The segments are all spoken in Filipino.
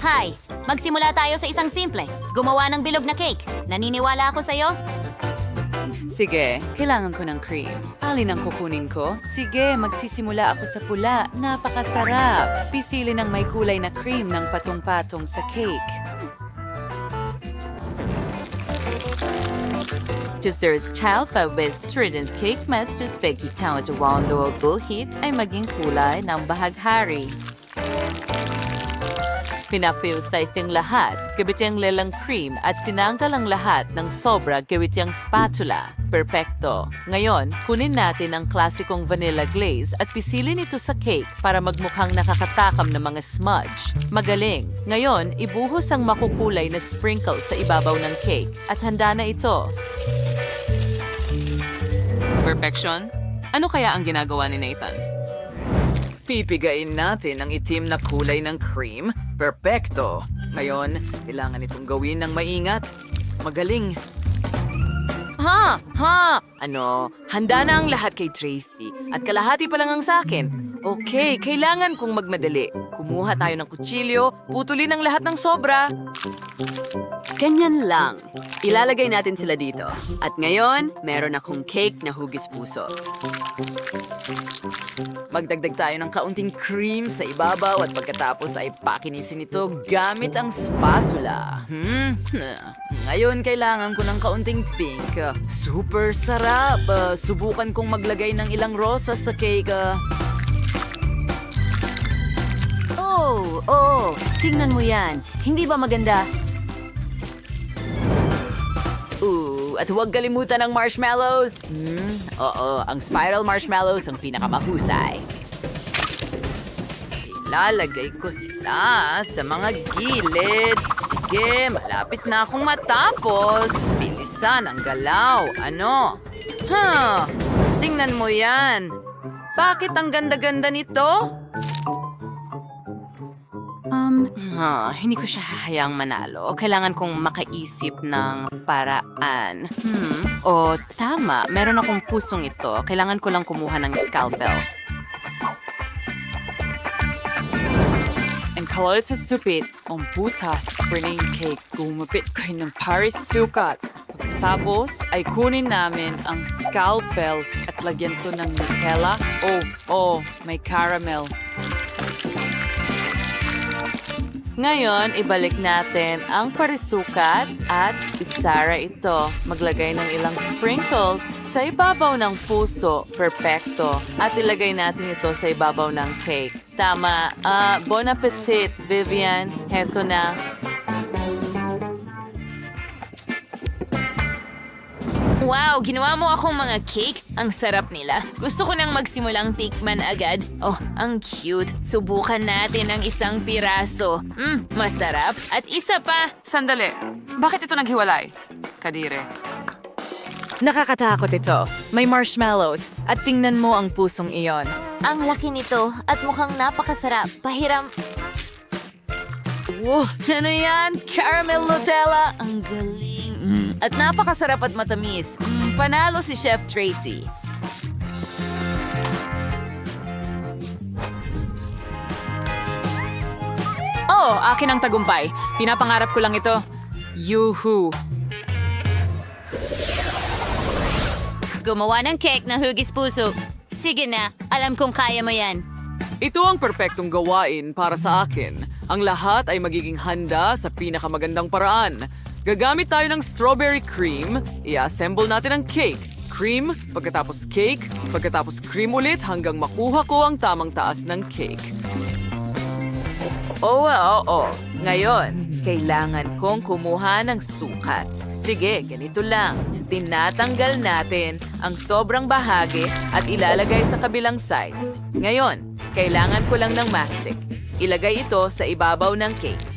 Hi! Magsimula tayo sa isang simple. Gumawa ng bilog na cake. Naniniwala ako sa'yo? Sige, kailangan ko ng cream. Alin ang kukunin ko? Sige, magsisimula ako sa pula. Napakasarap! Pisili ng may kulay na cream ng patong-patong sa cake. Just Talfa with Strident's cake masters peki tawad sa wando bullheat ay maging kulay ng bahaghari. Pinafuse iting lahat, gabit yung lelang cream at tinanggal ang lahat ng sobra gawit yung spatula. Perfecto. Ngayon, kunin natin ang klasikong vanilla glaze at pisilin ito sa cake para magmukhang nakakatakam na mga smudge. Magaling. Ngayon, ibuhos ang makukulay na sprinkles sa ibabaw ng cake at handa na ito. Perfection? Ano kaya ang ginagawa ni Nathan? Pipigain natin ang itim na kulay ng cream. Perfecto! Ngayon, kailangan itong gawin ng maingat. Magaling! Ano? Handa na ang lahat kay Tracy at kalahati pa lang ang sa akin. Okay, kailangan kong magmadali. Kumuha tayo ng kutsilyo, putulin ang lahat ng sobra. Ganyan lang. Ilalagay natin sila dito. At ngayon, meron akong cake na hugis puso. Magdagdag tayo ng kaunting cream sa ibabaw at pagkatapos ay pakinisin ito gamit ang spatula. Ngayon, kailangan ko ng kaunting pink. Super sarap! Subukan kong maglagay ng ilang rosas sa cake. Tingnan mo yan. Hindi ba maganda? At huwag kalimutan ng marshmallows. Oo, ang spiral marshmallows ang pinakamahusay. Ilalagay ko sila sa mga gilid. Sige, malapit na akong matapos. Bilisan ang galaw. Ano? Tingnan mo yan. Bakit ang ganda-ganda nito? Hindi ko siya hahayang manalo. Kailangan kong makaisip ng paraan. Tama. Meron akong pusong ito. Kailangan ko lang kumuha ng scalpel. Ang kalot sa supit, ang butas, spring cake, gumapit kayo ng Paris sukat. Pagkasapos ay kunin namin ang scalpel at lagyan to ng Nutella. May caramel. Ngayon, ibalik natin ang parisukat at isara ito. Maglagay ng ilang sprinkles sa ibabaw ng puso. Perfecto. At ilagay natin ito sa ibabaw ng cake. Tama. Bon appetit, Vivian. Heto na. Wow! Ginawa mo akong mga cake. Ang sarap nila. Gusto ko nang magsimulang tikman agad. Ang cute. Subukan natin ang isang piraso. Masarap. At isa pa. Sandali. Bakit ito naghiwalay? Kadire. Nakakatakot ito. May marshmallows. At tingnan mo ang pusong iyon. Ang laki nito at mukhang napakasarap. Pahiram. Ano yan? Caramel Nutella. Ang galing. At napakasarap at matamis. Panalo si Chef Tracy. Akin ang tagumpay. Pinapangarap ko lang ito. Yuhu! Gumawa ng cake na hugis puso. Sige na, alam kong kaya mo yan. Ito ang perpektong gawain para sa akin. Ang lahat ay magiging handa sa pinakamagandang paraan. Gagamit tayo ng strawberry cream, i-assemble natin ang cake. Cream, pagkatapos cake, pagkatapos cream ulit hanggang makuha ko ang tamang taas ng cake. Ngayon, kailangan kong kumuha ng sukat. Sige, ganito lang. Tinatanggal natin ang sobrang bahagi at ilalagay sa kabilang side. Ngayon, kailangan ko lang ng mastic. Ilagay ito sa ibabaw ng cake.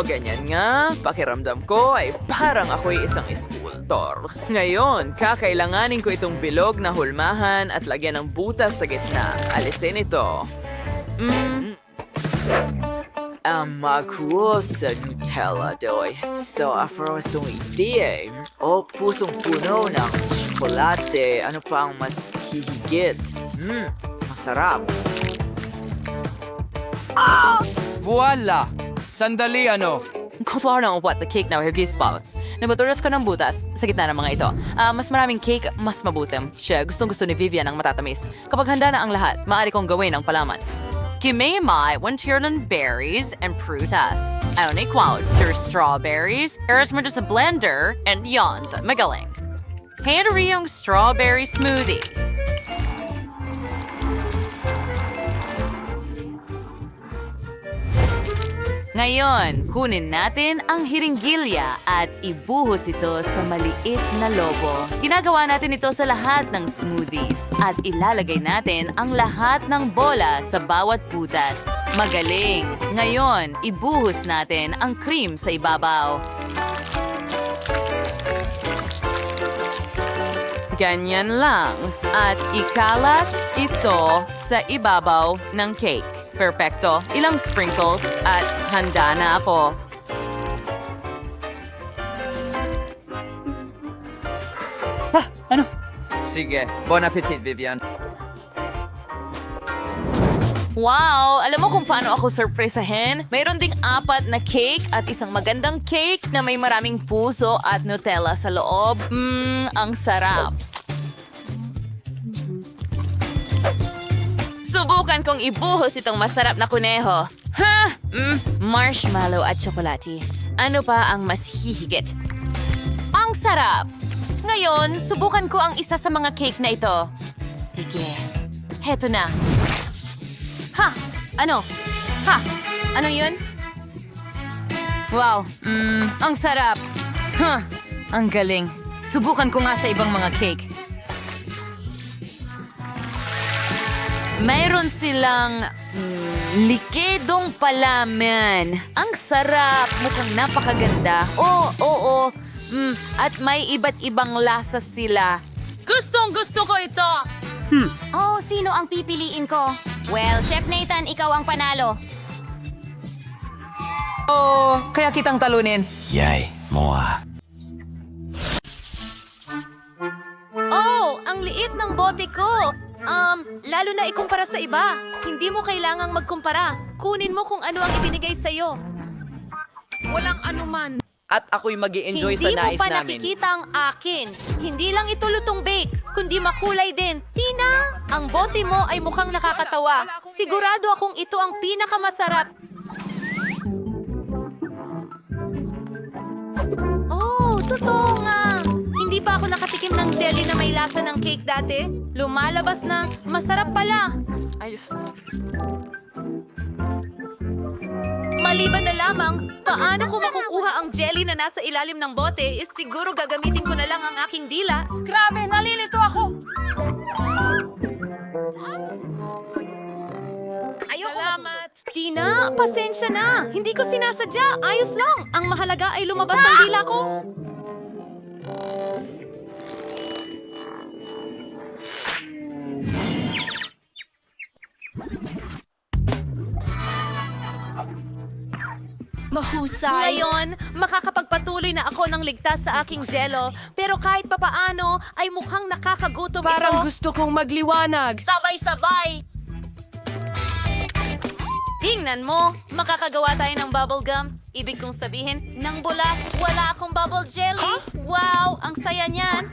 Ganyan nga. Pakiramdam ko ay parang ako'y isang eskultor. Ngayon, kakailanganin ko itong bilog na hulmahan at lagyan ng butas sa gitna. Alisin ito. Ang makuha sa Nutella doy. So, afrosong idea. Pusong puno ng tsokolate. Ano pang mas hihigit? Masarap. Voila! Sandali ano? Kusuar ng what the cake now, Huggy Spouts. Nabaturas ko ng butas sa gitna ng mga ito. Mas maraming cake, mas mabutim. Siya, gustong-gusto ni Vivian ang matatamis. Kapag handa na ang lahat, maaari kong gawin ang palaman. Kimemai wantiran berries and prutas. Auni quote, there's strawberries, eras mo sa blender, and yons, magaling. Henry yung strawberry smoothie. Ngayon, kunin natin ang hiringgilya at ibuhos ito sa maliit na lobo. Ginagawa natin ito sa lahat ng smoothies at ilalagay natin ang lahat ng bola sa bawat butas. Magaling! Ngayon, ibuhos natin ang cream sa ibabaw. Ganyan lang. At ikalat ito sa ibabaw ng cake. Perfecto. Ilang sprinkles at handa na ako. Sige, bon appetit, Vivian. Wow! Alam mo kung paano ako sorpresahin? Mayroon ding 4 na cake at isang magandang cake na may maraming puso at Nutella sa loob. Ang sarap. Subukan kong ibuhos itong masarap na kuneho. Ha? Marshmallow at tsokolate. Ano pa ang mas hihigit? Ang sarap! Ngayon, subukan ko ang isa sa mga cake na ito. Sige. Heto na. Ha! Ano? Ha! Ano yun? Wow, ang sarap. Huh, ang galing. Subukan ko nga sa ibang mga cake. Mayroon silang likedong palaman. Ang sarap. Mukhang napakaganda. Oo. At may iba't ibang lasa sila. Gustong-gusto ko ito! Oh, sino ang pipiliin ko? Well, Chef Nathan, ikaw ang panalo. Oh, kaya kitang talunin. Yay, moa. Oh, ang liit ng bote ko. Lalo na ikumpara sa iba. Hindi mo kailangang magkumpara. Kunin mo kung ano ang ibinigay sa'yo. At ako'y mag-i-enjoy sa Hindi mo nais pa namin. nakikita ang akin. Hindi lang ito lutong bake, kundi makulay din. Tina, ang bote mo ay mukhang nakakatawa. Sigurado akong ito ang pinakamasarap. Oh, totoo nga. Hindi pa ako nakatikim ng jelly na may lasa ng cake dati. Lumalabas na. Masarap pala. Maliban na lamang, paano ko makukuha ang jelly na nasa ilalim ng bote? Siguro gagamitin ko na lang ang aking dila. Grabe, nalilito ako! Salamat! Tina, pasensya na. Hindi ko sinasadya. Ayos lang. Ang mahalaga ay lumabas ang dila ko. Mahusay. Ngayon, makakapagpatuloy na ako ng ligtas sa aking jello. Pero kahit papaano, ay mukhang nakakagutom Parang ito. gusto kong magliwanag. Sabay-sabay! Tingnan mo, makakagawa tayo ng bubble gum. Ibig kong sabihin, nang bula, wala akong bubble jelly. Wow, ang saya niyan.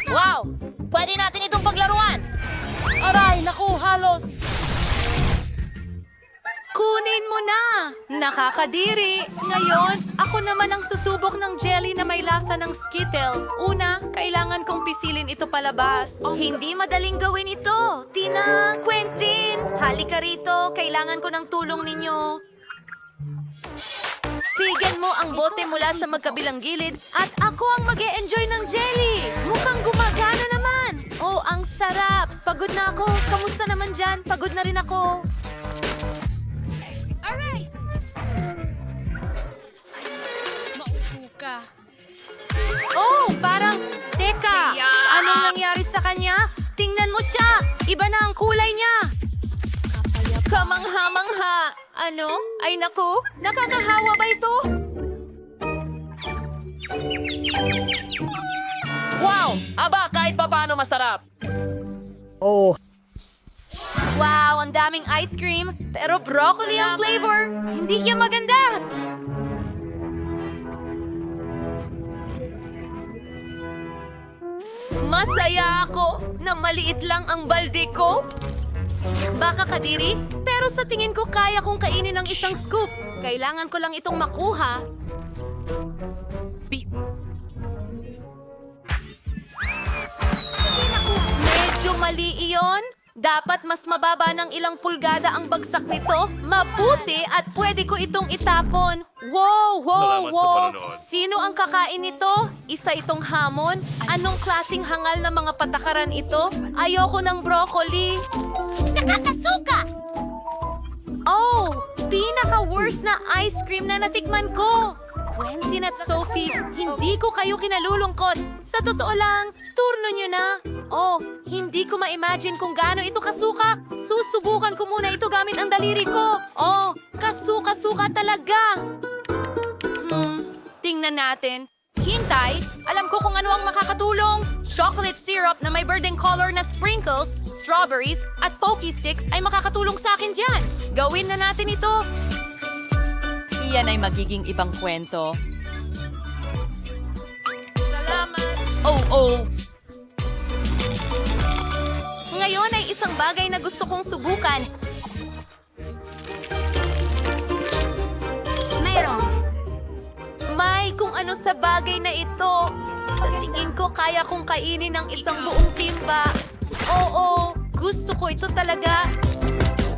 Wow, pwede natin itong paglaruan. Aray, naku, halos. Kunin mo na! Nakakadiri! Ngayon, ako naman ang susubok ng jelly na may lasa ng Skittle. Una, kailangan kong pisilin ito palabas. Hindi madaling gawin ito! Tina! Quentin! Halika rito! Kailangan ko ng tulong ninyo. Pigan mo ang bote mula sa magkabilang gilid at ako ang mag-e-enjoy ng jelly! Mukhang gumagana naman! Oh, ang sarap! Pagod na ako. Kamusta naman dyan? Pagod na rin ako. Oh, parang... Teka! Anong nangyari sa kanya? Tingnan mo siya! Iba na ang kulay niya! Kamangha-mangha! Ano? Ay naku! Nakakahawa ba ito? Wow! Aba, kahit pa paano masarap. Wow, ang daming ice cream. Pero broccoli ang flavor. Hindi yan maganda. Masaya ako na maliit lang ang balde ko. Baka kadiri, pero sa tingin ko kaya kong kainin ng isang scoop. Kailangan ko lang itong makuha. Medyo mali iyon. Dapat mas mababa ng ilang pulgada ang bagsak nito. Mabuti at pwede ko itong itapon. Wow, wow, wow. Sino ang kakain nito? Isa itong hamon? Anong klasing hangal na mga patakaran ito? Ayoko ng broccoli. Nakakasuka! Oh, pinaka-worst na ice cream na natikman ko. Quentin at Sophie, hindi ko kayo kinalulungkot. Sa totoo lang, turno nyo na. Oh, hindi ko ma-imagine kung gaano ito kasuka. Susubukan ko muna ito gamit ang daliri ko. Oh, kasuka-suka talaga. Tingnan natin. Hintay, alam ko kung ano ang makakatulong. Chocolate syrup na may birding color na sprinkles, strawberries, at pokey sticks ay makakatulong sa akin dyan. Gawin na natin ito. Iyan ay magiging ibang kwento. Ngayon ay isang bagay na gusto kong subukan. May kung ano sa bagay na ito. Sa tingin ko, kaya kong kainin ng isang buong timba. Oo, gusto ko ito talaga.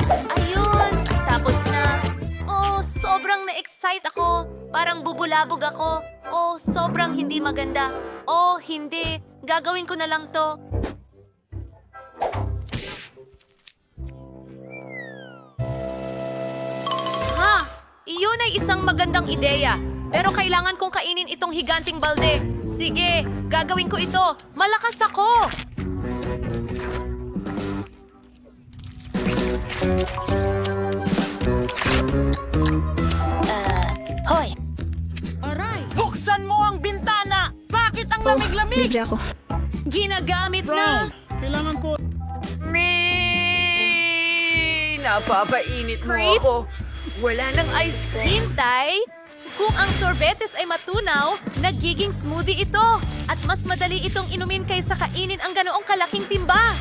Ayun, tapos na. Oh, sobrang na-excite ako. Parang bubulabog ako. Oh, sobrang hindi maganda. Oh, hindi. Gagawin ko na lang to. Ha! Iyon ay isang magandang ideya. Pero kailangan kong kainin itong higanting balde. Sige, gagawin ko ito. Malakas ako! Buksan mo ang bintana! Bakit ang lamig-lamig? Ginagamit na! Napapainit mo Creep? ako. Wala ng ice cream. Hintay! Kung ang sorbetes ay matunaw, nagiging smoothie ito. At mas madali itong inumin kaysa kainin ang ganoong kalaking timba.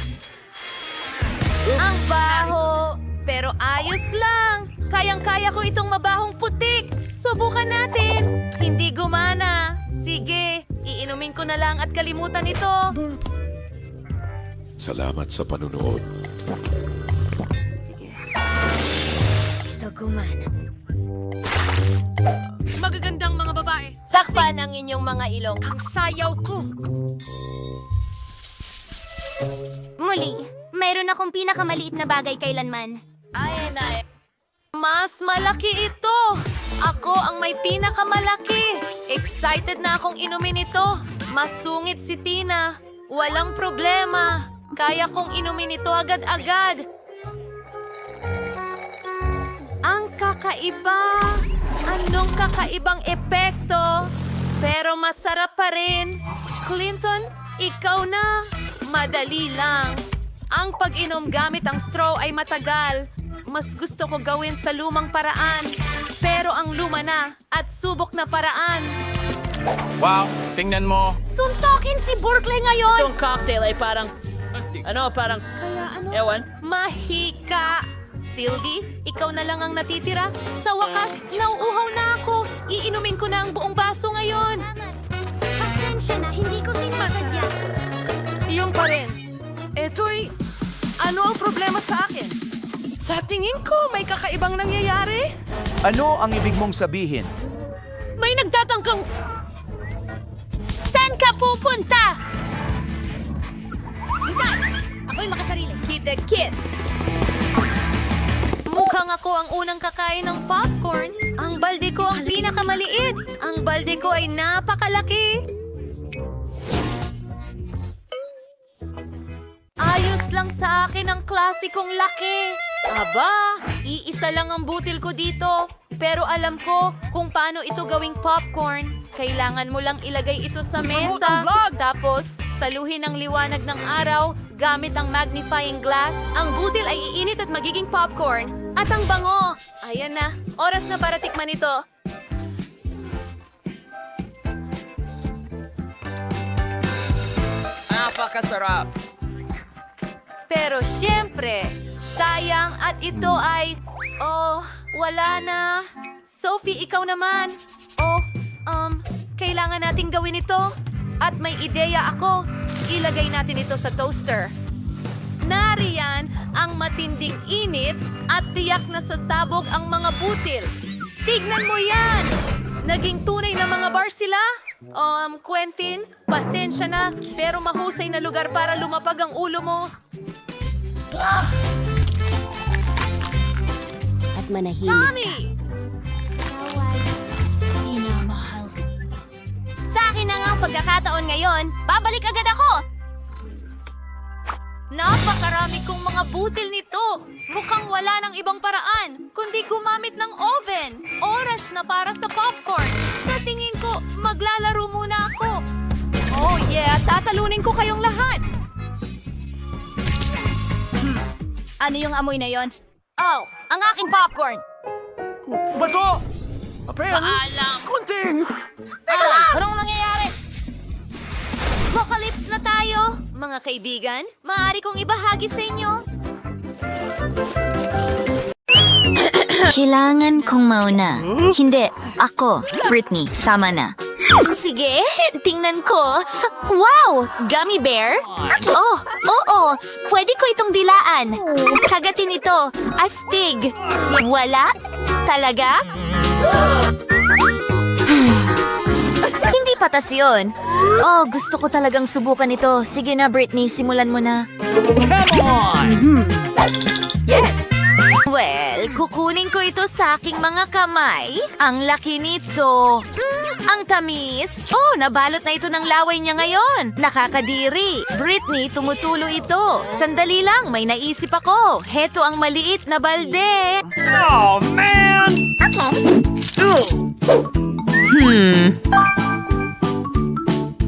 Ang baho! Pero ayos lang. Kayang-kaya ko itong mabahong putik. Subukan natin. Hindi gumana. Sige, iinumin ko na lang at kalimutan ito. Salamat sa panunood. Ito gumana. Magagandang mga babae. Takpan ang inyong mga ilong. Ang sayaw ko. Muli, mayroon akong pinakamaliit na bagay kailanman. Mas malaki ito. Ako ang may pinakamalaki. Excited na akong inumin ito. Masungit si Tina. Walang problema. Kaya kong inumin ito agad-agad. Ang kakaiba. Anong kakaibang epekto? Pero masarap pa rin. Clinton, ikaw na. Madali lang. Ang pag-inom gamit ang straw ay matagal. Mas gusto ko gawin sa lumang paraan. Pero ang luma na at subok na paraan. Wow, tingnan mo. Suntokin si Berkeley ngayon! Itong cocktail ay parang... parang... Ewan. Mahika! Sylvie, ikaw na lang ang natitira. Sa wakas, nauuhaw na ako. Iinumin ko na ang buong baso ngayon. Pasensya na, hindi ko sinasadya. Iyon pa rin. Eto'y, ano ang problema sa akin? Sa tingin ko, may kakaibang nangyayari. Ano ang ibig mong sabihin? May nagtatangkang... Saan ka pupunta? Ako'y makasarili. Kid the kids. Mukhang ako ang unang kakain ng popcorn. Ang balde ko ang pinakamaliit. Ang balde ko ay napakalaki. Ayos lang sa akin ang klasikong laki. Aba, iisa lang ang butil ko dito. Pero alam ko kung paano ito gawing popcorn. Kailangan mo lang ilagay ito sa mesa. Tapos, saluhin ang liwanag ng araw Gamit ang magnifying glass, ang butil ay iinit at magiging popcorn. At ang bango! Ayan na, oras na para tikman ito. Napakasarap. Pero syempre, sayang at ito ay... Oh, wala na. Sophie, ikaw naman. Oh, kailangan nating gawin ito. At may ideya ako. Ilagay natin ito sa toaster. Nariyan ang matinding init at tiyak na sasabog ang mga butil. Tignan mo yan! Naging tunay na mga bar sila? Quentin, pasensya na, pero mahusay na lugar para lumapag ang ulo mo. At manahimik. Tommy! Sa akin na nga ang pagkakataon ngayon. Babalik agad ako! Napakarami kong mga butil nito. Mukhang wala ng ibang paraan, kundi gumamit ng oven. Oras na para sa popcorn. Sa tingin ko, maglalaro muna ako. Oh yeah, tatalunin ko kayong lahat. Ano yung amoy na yon? Oh, ang aking popcorn! Bago! Paalam! Kunting! Anong nangyayari? Apocalypse na tayo. Mga kaibigan, maaari kong ibahagi sa inyo. Kailangan kong mauna. Hindi, ako. Britney, tama na. Sige, tingnan ko. Wow! Gummy bear? Oh, oo. Pwede ko itong dilaan. Kagatin ito. Astig. Wala? Talaga? Hindi patas yun. Oh, gusto ko talagang subukan ito. Sige na, Britney, simulan mo na. Yes! Well, kukunin ko ito sa aking mga kamay. Ang laki nito. Ang tamis. Oh, nabalot na ito ng laway niya ngayon. Nakakadiri. Britney, tumutulo ito. Sandali lang, may naisip ako. Heto ang maliit na balde.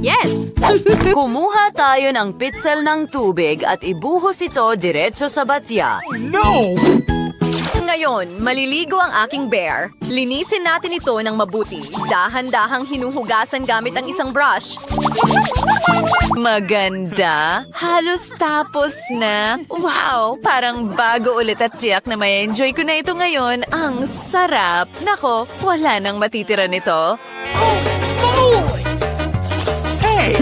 Yes! Kumuha tayo ng pitsel ng tubig at ibuhos ito diretso sa batya. No! Ngayon, maliligo ang aking bear. Linisin natin ito ng mabuti. Dahan-dahang hinuhugasan gamit ang isang brush. Maganda. Halos tapos na. Wow, parang bago ulit at tiyak na may enjoy ko na ito ngayon. Ang sarap. Nako, wala nang matitira nito. Hey!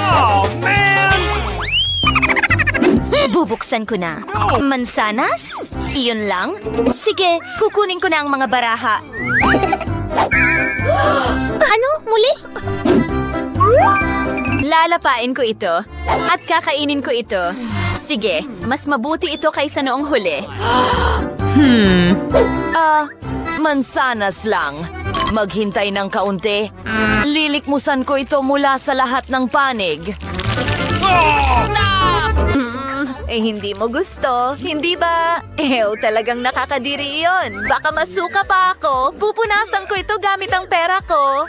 Oh, man! Bubuksan ko na. Mansanas? Iyon lang? Sige, kukunin ko na ang mga baraha. Ano? Muli? Lalapain ko ito at kakainin ko ito. Sige, mas mabuti ito kaysa noong huli. Mansanas lang. Maghintay ng kaunti. Lilikmusan ko ito mula sa lahat ng panig. Hindi mo gusto, hindi ba? Talagang nakakadiri iyon. Baka masuka pa ako. Pupunasan ko ito gamit ang pera ko.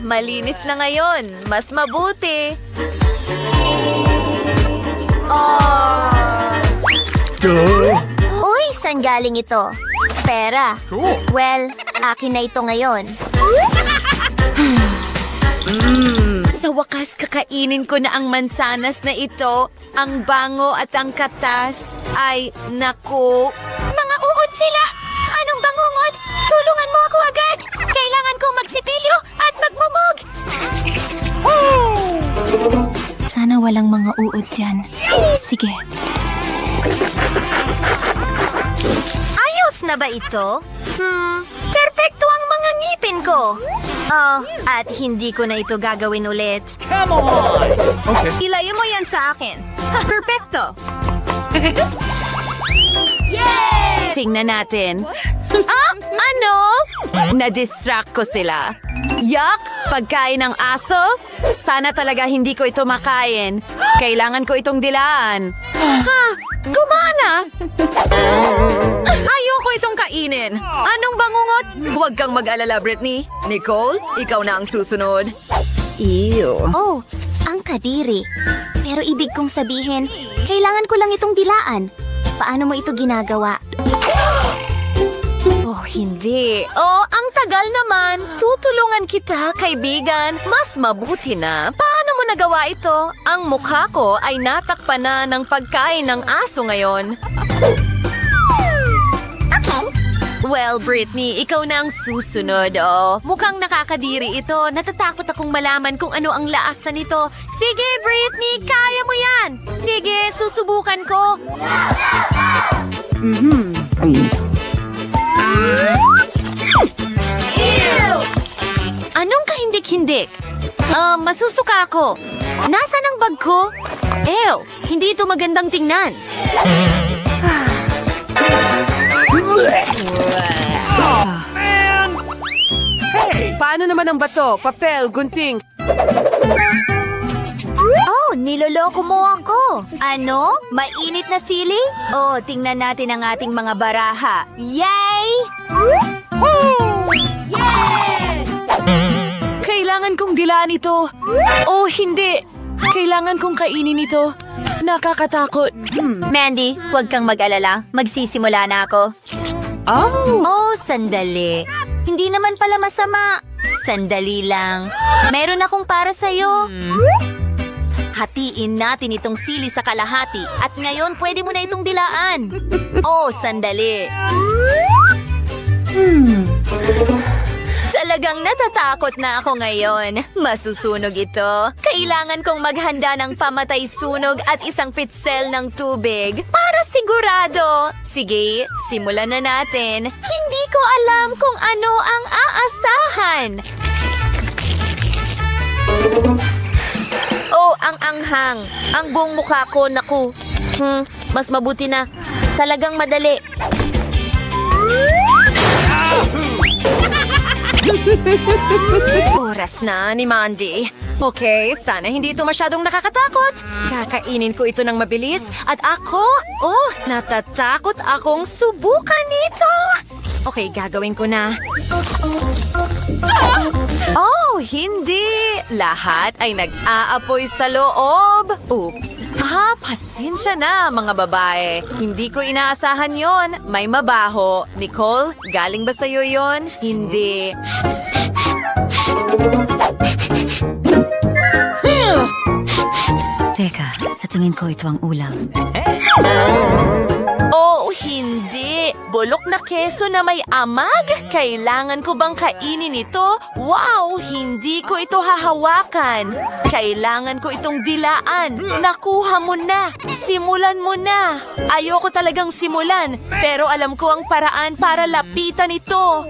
Malinis na ngayon. Mas mabuti. Uy, saan galing ito? Pera. Cool. Well, akin na ito ngayon. Sa wakas, kakainin ko na ang mansanas na ito. Ang bango at ang katas. Ay, naku. Mga uod sila! Anong bangungot? Tulungan mo ako agad! Kailangan kong magsipilyo at magmumog! Sana walang mga uod dyan. Sige. Ayos na ba ito? Perpekto ang mga ngipin ko. Oh, at hindi ko na ito gagawin ulit. Come on! Okay. Ilayo mo yan sa akin. Perpekto. Tingnan natin. Ano? Na-distract ko sila. Yuck! Pagkain ng aso? Sana talaga hindi ko ito makain. Kailangan ko itong dilaan. Gumana! Ayoko itong kainin. Anong bangungot? Huwag kang mag-alala, Britney. Nicole, ikaw na ang susunod. Ew. Oh, Ang kadiri. Pero ibig kong sabihin, kailangan ko lang itong dilaan. Paano mo ito ginagawa? Oh, hindi. Oh, ang tagal naman. Tutulungan kita, kaibigan. Mas mabuti na. Paano mo nagawa ito? Ang mukha ko ay natakpan na ng pagkain ng aso ngayon. Okay. Well, Britney, ikaw na ang susunod, oh. Mukhang nakakadiri ito. Natatakot akong malaman kung ano ang laasa nito. Sige, Britney, kaya mo yan! Sige, susubukan ko. Anong kahindik-hindik? Masusuka ako. Nasaan ang bag ko? Ew, hindi ito magandang tingnan. Paano naman ang bato, papel, gunting? Oh, niloloko mo ako. Ano? Mainit na sili? Oh, tingnan natin ang ating mga baraha. Yay! Kailangan kong dilaan ito. Oh, hindi. Kailangan kong kainin ito. Nakakatakot. Mandy, huwag kang mag-alala. Magsisimula na ako. Oh, sandali. Hindi naman pala masama. Sandali lang. Meron akong para sa'yo. Hatiin natin itong sili sa kalahati at ngayon pwede mo na itong dilaan. Oh, sandali. Talagang natatakot na ako ngayon. Masusunog ito. Kailangan kong maghanda ng pamatay sunog at isang pitsel ng tubig. Para sigurado. Sige, simulan na natin. Hindi ko alam kung ano ang aasahan. Oh, ang anghang. Ang buong mukha ko, naku. Mas mabuti na. Talagang madali. Oras na ni Mandy. Okay, sana hindi ito masyadong nakakatakot. Kakainin ko ito ng mabilis. At ako, natatakot akong subukan ito. Okay, gagawin ko na. Oh, hindi. Lahat ay nag-aapoy sa loob. Oops. Pasensya na, mga babae. Hindi ko inaasahan yon. May mabaho. Nicole, galing ba sa'yo yon? Hindi. Teka, sa tingin ko ito ang ulam. Oh, hindi. Bulok na keso na may amag? Kailangan ko bang kainin ito? Wow, hindi ko ito hahawakan. Kailangan ko itong dilaan. Nakuha mo na. Simulan mo na. Ayoko talagang simulan, pero alam ko ang paraan para lapitan ito.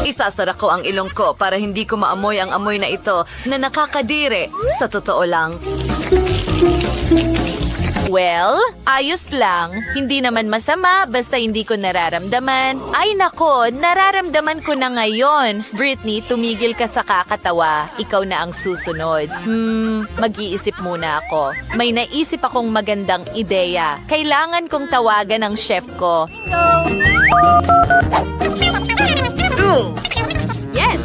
Isasara ko ang ilong ko para hindi ko maamoy ang amoy na ito na nakakadiri. Sa totoo lang. Well, ayos lang. Hindi naman masama basta hindi ko nararamdaman. Ay nako, nararamdaman ko na ngayon. Britney, tumigil ka sa kakatawa. Ikaw na ang susunod. Mag-iisip muna ako. May naisip akong magandang ideya. Kailangan kong tawagan ang chef ko. Yes!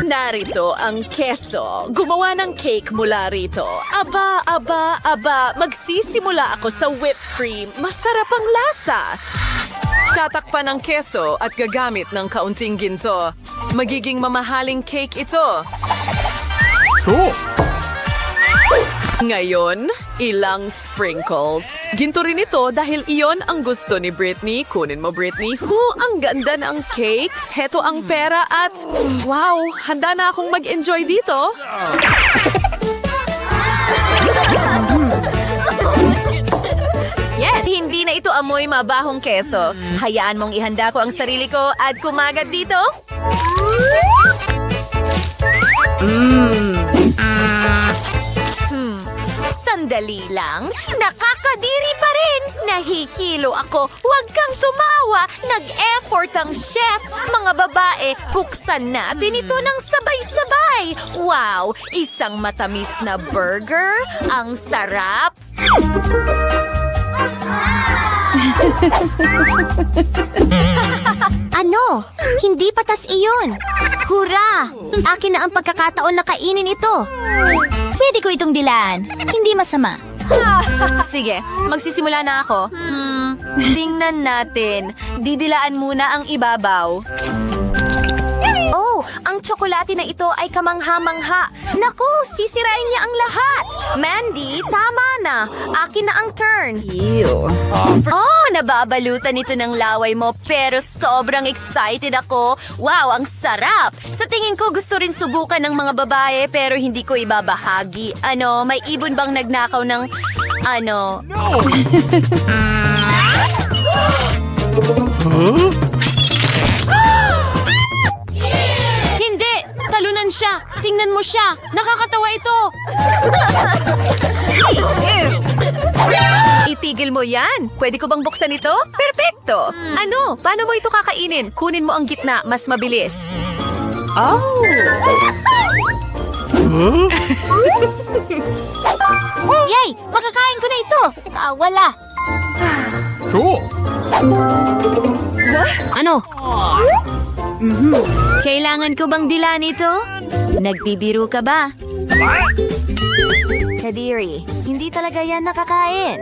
Narito ang keso. Gumawa ng cake mula rito. Aba, magsisimula ako sa whipped cream. Masarap ang lasa. Tatakpan ng keso at gagamit ng kaunting ginto. Magiging mamahaling cake ito. Cool. Ngayon, ilang sprinkles. Ginto rin ito dahil iyon ang gusto ni Britney. Kunin mo, Britney. Ang ganda ng cakes. Heto ang pera at... Wow, handa na akong mag-enjoy dito. Yes! Hindi na ito amoy mabahong keso. Hayaan mong ihanda ko ang sarili ko at kumagat dito. Sandali lang. Nakakadiri pa rin. Nahihilo ako. Huwag kang tumawa. Nag-effort ang chef. Mga babae, buksan natin ito ng sabay-sabay. Wow! Isang matamis na burger. Ang sarap. Ano? Hindi patas iyon. Hurra! Akin na ang pagkakataon na kainin ito. Pwede ko itong dilaan. Hindi masama. Sige, magsisimula na ako. Tingnan natin. Didilaan muna ang ibabaw. Oh, ang tsokolate na ito ay kamangha-mangha. Naku, sisirain niya ang lahat. Mandy, tama na. Akin na ang turn. Oh, nababalutan ito ng laway mo pero sobrang excited ako. Wow, ang sarap. Sa tingin ko gusto rin subukan ng mga babae pero hindi ko ibabahagi. Ano, may ibon bang nagnakaw ng... ano... Hindi! Talunan siya! Tingnan mo siya! Nakakatawa ito! Itigil mo yan. Pwede ko bang buksan ito? Perfecto. Ano? Paano mo ito kakainin? Kunin mo ang gitna. Mas mabilis. Yay! Makakain ko na ito! Wala. Cool. Ano? Kailangan ko bang dilaan ito? Nagbibiro ka ba? Kadiri, hindi talaga yan nakakain.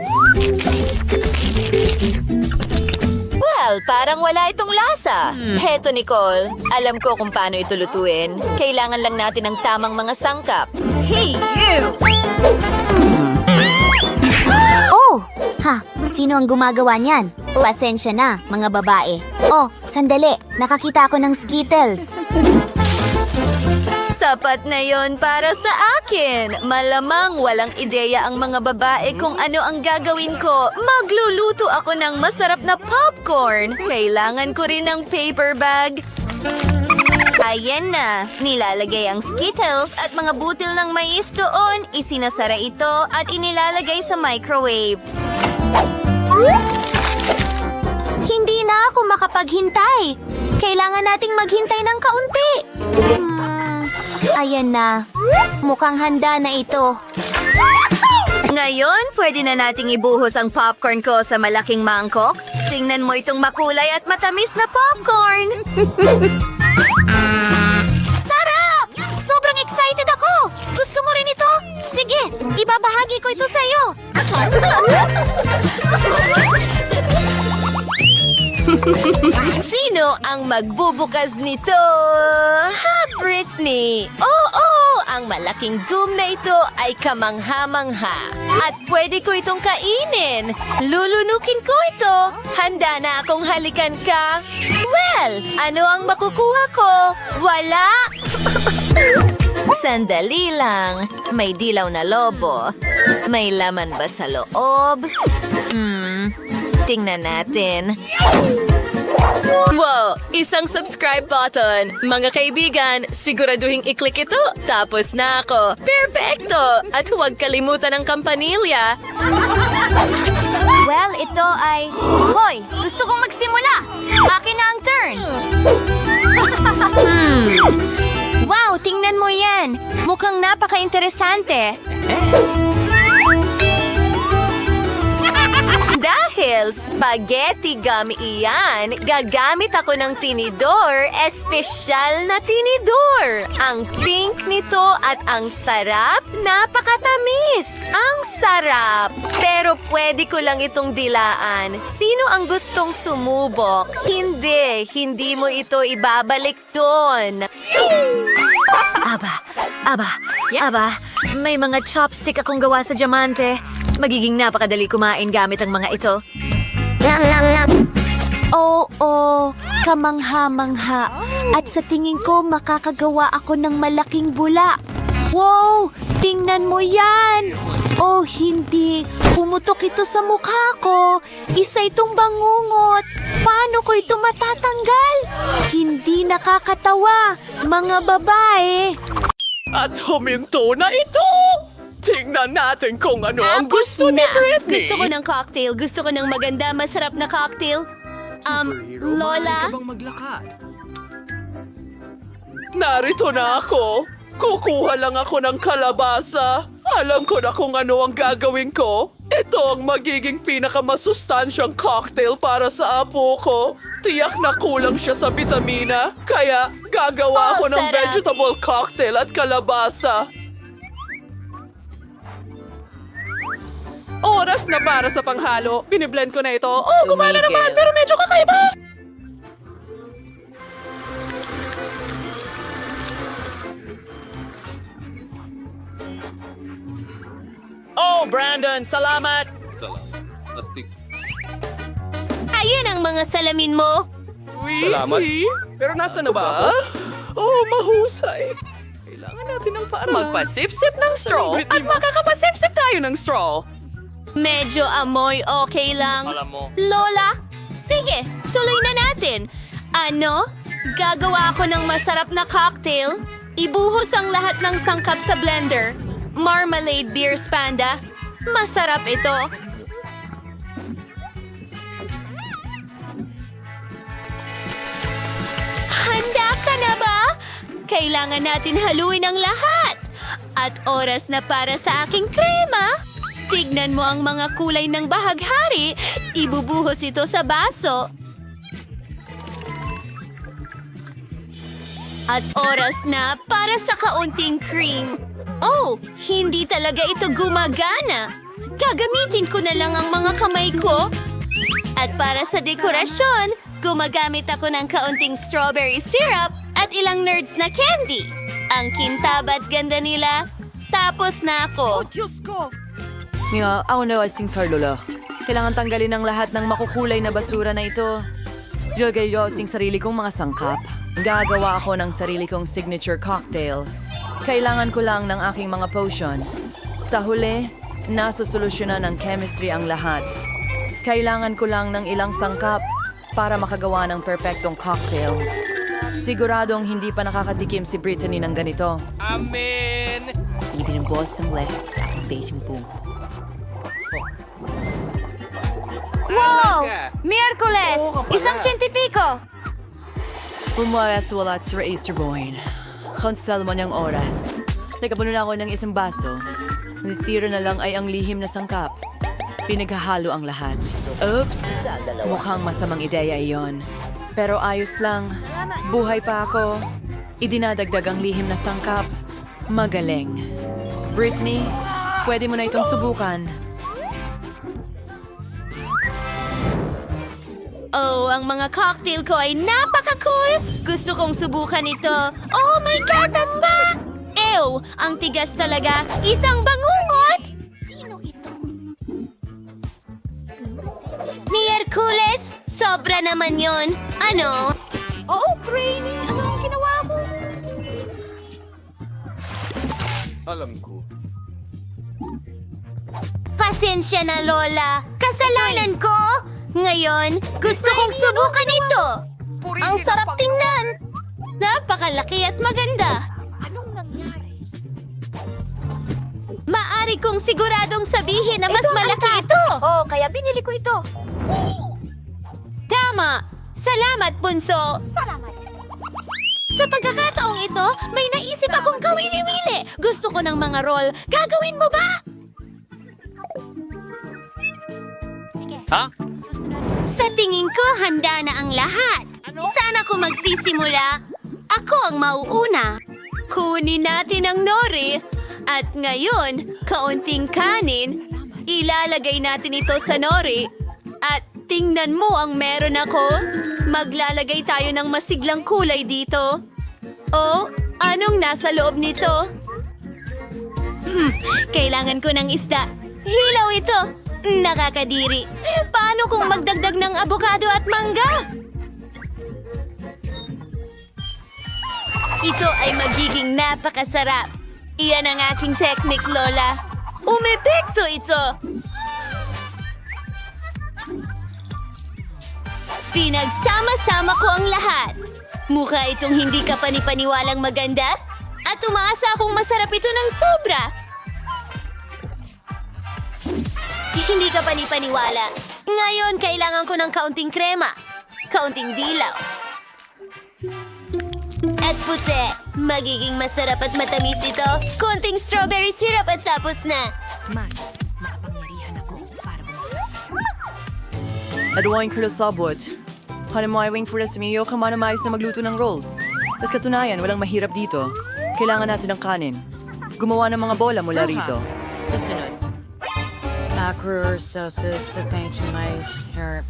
Well, parang wala itong lasa. Heto, Nicole. Alam ko kung paano ito lutuin. Kailangan lang natin ng tamang mga sangkap. Hey, you! Oh! Ha? Sino ang gumagawa niyan? Pasensya na, mga babae. Oh, sandali. Nakakita ako ng Skittles. Sapat na yon para sa akin. Malamang walang ideya ang mga babae kung ano ang gagawin ko. Magluluto ako ng masarap na popcorn. Kailangan ko rin ng paper bag. Ayan na. Nilalagay ang Skittles at mga butil ng mais doon. Isinasara ito at inilalagay sa microwave. Hindi na ako makapaghintay. Kailangan nating maghintay ng kaunti. Ayan na. Mukhang handa na ito. Ngayon, pwede na nating ibuhos ang popcorn ko sa malaking mangkok. Tingnan mo itong makulay at matamis na popcorn. Sarap! Sobrang excited ako! Gusto mo rin ito? Sige, ibabahagi ko ito sa'yo. Sino ang magbubukas nito? Ha, Britney? Oo, ang malaking gum na ito ay kamangha-mangha. At pwede ko itong kainin. Lulunukin ko ito. Handa na akong halikan ka. Well, ano ang makukuha ko? Wala! Sandali lang. May dilaw na lobo. May laman ba sa loob? Tingnan natin. Wow! Isang subscribe button. Mga kaibigan, siguraduhin i-click ito. Tapos na ako. Perfecto! At huwag kalimutan ang kampanilya. Well, ito ay... Hoy! Gusto kong magsimula! Akin na ang turn! Wow! Tingnan mo yan! Mukhang napaka-interesante! Dahil spaghetti gum iyan, gagamit ako ng tinidor, espesyal na tinidor. Ang pink nito at ang sarap, napakatamis. Ang sarap. Pero pwede ko lang itong dilaan. Sino ang gustong sumubok? Hindi mo ito ibabalik doon. Aba, may mga chopstick akong gawa sa diamante. Magiging napakadali kumain gamit ang mga ito. Oo, kamangha-mangha. At sa tingin ko, makakagawa ako ng malaking bula. Wow! Tingnan mo yan! Oh, hindi. Pumutok ito sa mukha ko. Isa itong bangungot. Paano ko ito matatanggal? Hindi nakakatawa, mga babae. At huminto na ito! Tingnan natin kung ano ang gusto ni Britney. Gusto ko ng cocktail. Gusto ko ng maganda, masarap na cocktail. Lola? Narito na ako. Kukuha lang ako ng kalabasa. Alam ko na kung ano ang gagawin ko. Ito ang magiging pinakamasustansyang cocktail para sa apo ko. Tiyak na kulang siya sa bitamina, kaya gagawa ako ng sarap. vegetable cocktail at kalabasa. Oras na para sa panghalo. Biniblend ko na ito. Oh, gumana Tumigil. naman, pero medyo kakaiba. Oh, Brandon, salamat! Ayun ang mga salamin mo. Salamat. Pero nasa na ba ako? Oh, mahusay. Kailangan natin ng paraan. Magpasip-sip ng straw at makakapasip-sip tayo ng straw. Medyo amoy okay lang. Lola, sige, tuloy na natin. Ano? Gagawa ako ng masarap na cocktail. Ibuhos ang lahat ng sangkap sa blender. Marmalade beers, Panda. Masarap ito. Handa ka na ba? Kailangan natin haluin ang lahat. At oras na para sa aking krema. Tignan mo ang mga kulay ng bahaghari. Ibubuhos ito sa baso. At oras na para sa kaunting cream. Oh, hindi talaga ito gumagana. Gagamitin ko na lang ang mga kamay ko. At para sa dekorasyon, gumagamit ako ng kaunting strawberry syrup at ilang nerds na candy. Ang kintab at ganda nila. Tapos na ako. Nga, ako na asing Lola. Kailangan tanggalin ang lahat ng makukulay na basura na ito. Jogay yo sing sarili kong mga sangkap. Gagawa ako ng sarili kong signature cocktail. Kailangan ko lang ng aking mga potion. Sa huli, nasusolusyonan ng chemistry ang lahat. Kailangan ko lang ng ilang sangkap para makagawa ng perpektong cocktail. Siguradong hindi pa nakakatikim si Brittany ng ganito. Amen! Ibinubos ang lahat sa aking basing boom. Wow! Miyerkules! Isang siyentipiko! Pumaras-walat sa Easter Boyne. Konsel mo niyang oras. Nagkapuno na ako ng isang baso. Natitira na lang ay ang lihim na sangkap. Pinaghahalo ang lahat. Oops! Mukhang masamang ideya iyon. Pero ayos lang. Buhay pa ako. Idinadagdag ang lihim na sangkap. Magaling. Brittany, pwede mo na itong subukan. Oh, ang mga cocktail ko ay napaka-cool! Gusto kong subukan ito. Oh, may gatas pa! Ew! Ang tigas talaga! Isang bangungot! Sino ito? Ni Hercules? Sobra naman yon. Ano? Oh, Brainy! Ano ang ginawa mo? Pasensya na, Lola. Kasalanan ko! Ngayon, gusto kong subukan ito! Ang sarap tingnan! Napakalaki at maganda! Anong nangyari? Maari kong siguradong sabihin na mas malaki ito! Oh, kaya binili ko ito. Tama! Salamat, Bunso! Salamat! Sa pagkakataong ito, may naisip akong kawili-wili! Gusto ko ng mga roll. Gagawin mo ba? Ha? Sa tingin ko, handa na ang lahat. Sana ko magsisimula. Ako ang mauuna. Kunin natin ang nori. At ngayon, kaunting kanin. Ilalagay natin ito sa nori. At tingnan mo ang meron ako. Maglalagay tayo ng masiglang kulay dito. Oh, anong nasa loob nito? Kailangan ko ng isda. Hilaw ito. Nakakadiri. Paano kung magdagdag ng abogado at mangga? Ito ay magiging napakasarap. Iyan ang aking technique, Lola. Umepekto ito. Pinagsama-sama ko ang lahat. Mukha itong hindi ka panipaniwalang maganda. At umaasa akong masarap ito ng sobra. Hindi ka panipaniwala. Ngayon, kailangan ko ng kaunting krema. Kaunting dilaw. At puti. Magiging masarap at matamis ito. Konting strawberry syrup at tapos na. Aduain ko na sabot. Hanamay wing for Resmio, kamanamayos na magluto ng rolls. Tapos katunayan, walang mahirap dito. Kailangan natin ng kanin. Gumawa ng mga bola mula rito. Susunod. Macro sauces sa mais herb.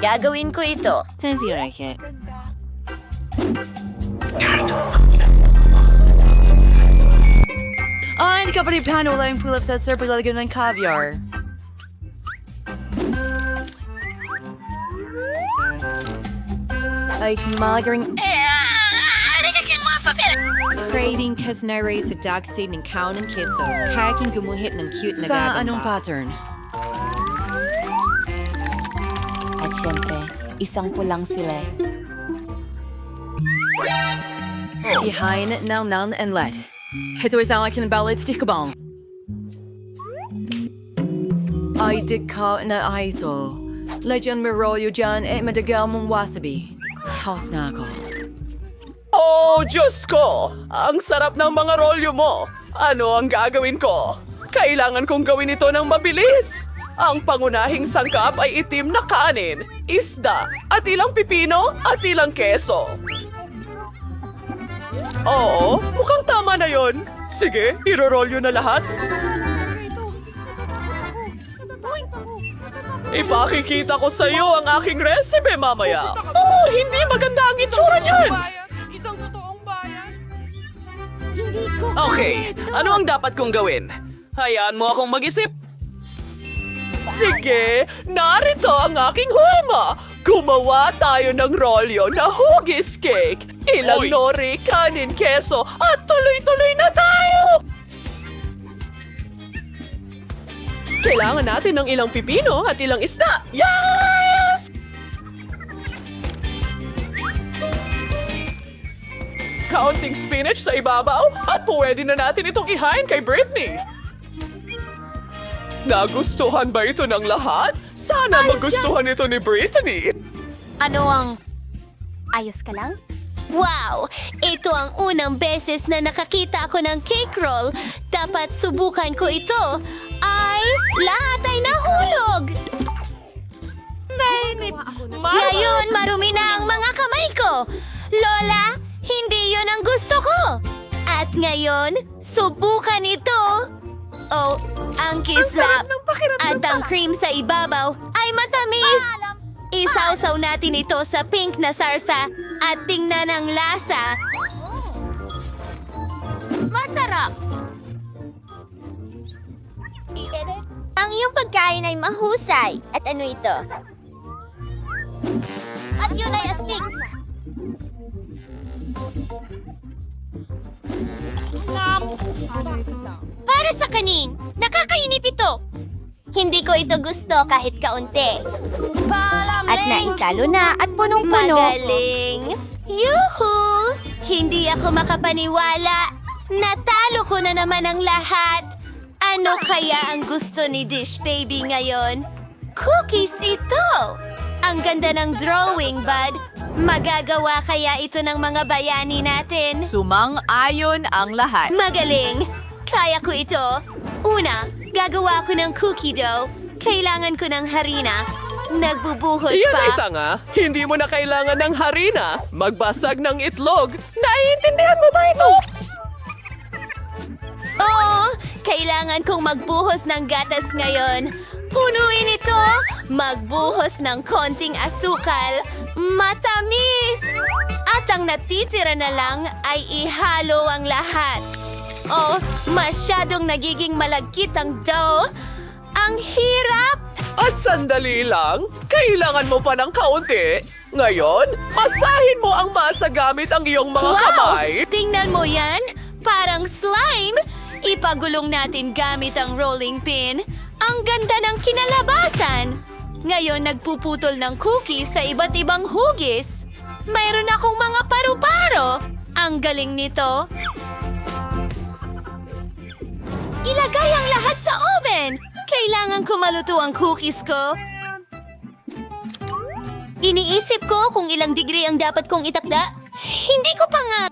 Gagawin ko ito. Sensirake. Hindi ka pa rin paano wala yung pull-up set sir paglalagyan ng caviar. Ay, malagaring... Creating kasnare sa dog seed ng cow ng keso. Kaya king gumuhit ng cute na Sa gagamba. anong pattern? At syempre, isang pulang sila. Behind, now, and let. Ito isang akin ballet tikabang. Ay, di ka na ito. Legend mirolyo dyan, madagal mong wasabi. House na ako. Oh, Diyos ko! Ang sarap ng mga rolyo mo! Ano ang gagawin ko? Kailangan kong gawin ito ng mabilis! Ang pangunahing sangkap ay itim na kanin, isda, at ilang pipino at ilang keso. Oo, mukhang tama na yon. Sige, irorolyo na lahat. Ipakikita ko sa iyo ang aking recipe mamaya. Oh, hindi maganda ang itsura niyan! Okay, ano ang dapat kong gawin? Hayaan mo akong mag-isip. Sige, narito ang aking hulma. Gumawa tayo ng rolyo na hugis cake. Ilang nori, kanin, keso, at tuloy-tuloy na tayo! Kailangan natin ng ilang pipino at ilang isda. Yes! Kaunting spinach sa ibabaw at pwede na natin itong ihain kay Britney. Nagustuhan ba ito ng lahat? Sana magustuhan ito ni Britney. Ano ang... Ayos ka lang? Wow! Ito ang unang beses na nakakita ako ng cake roll. Dapat subukan ko ito. Ay, lahat ay nahulog! Ngayon, marumi na ang mga kamay ko. Lola, hindi yon ang gusto ko. At ngayon, subukan ito. Oh, ang kislap at ang cream sa ibabaw ay matamis. Isawsaw natin ito sa pink na sarsa at tingnan ang lasa. Masarap! Ang iyong pagkain ay mahusay. At ano ito? At yun ay astig. Para sa kanin, nakakainip ito. Hindi ko ito gusto kahit kaunti. At naisalo na at punong-puno. Magaling! Yuhu! Hindi ako makapaniwala. Natalo ko na naman ang lahat. Ano kaya ang gusto ni Dish Baby ngayon? Cookies ito! Ang ganda ng drawing, bud. Magagawa kaya ito ng mga bayani natin? Sumang-ayon ang lahat. Magaling! Kaya ko ito. Una, gagawa ko ng cookie dough. Kailangan ko ng harina. Nagbubuhos Iyan ay pa. tanga. Hindi mo na kailangan ng harina. Magbasag ng itlog. Naiintindihan mo ba ito? Oo, kailangan kong magbuhos ng gatas ngayon. Punuin ito. Magbuhos ng konting asukal. Matamis! At ang natitira na lang ay ihalo ang lahat. Oh, masyadong nagiging malagkit ang dough. Ang hirap! At sandali lang, kailangan mo pa ng kaunti. Ngayon, masahin mo ang masa gamit ang iyong mga kamay. Tingnan mo yan! Parang slime! Ipagulong natin gamit ang rolling pin. Ang ganda ng kinalabasan! Ngayon, nagpuputol ng cookies sa iba't ibang hugis. Mayroon akong mga paru-paro. Ang galing nito. Ilagay ang lahat sa oven! Kailangan ko maluto ang cookies ko. Iniisip ko kung ilang degree ang dapat kong itakda. Hindi ko pa nga...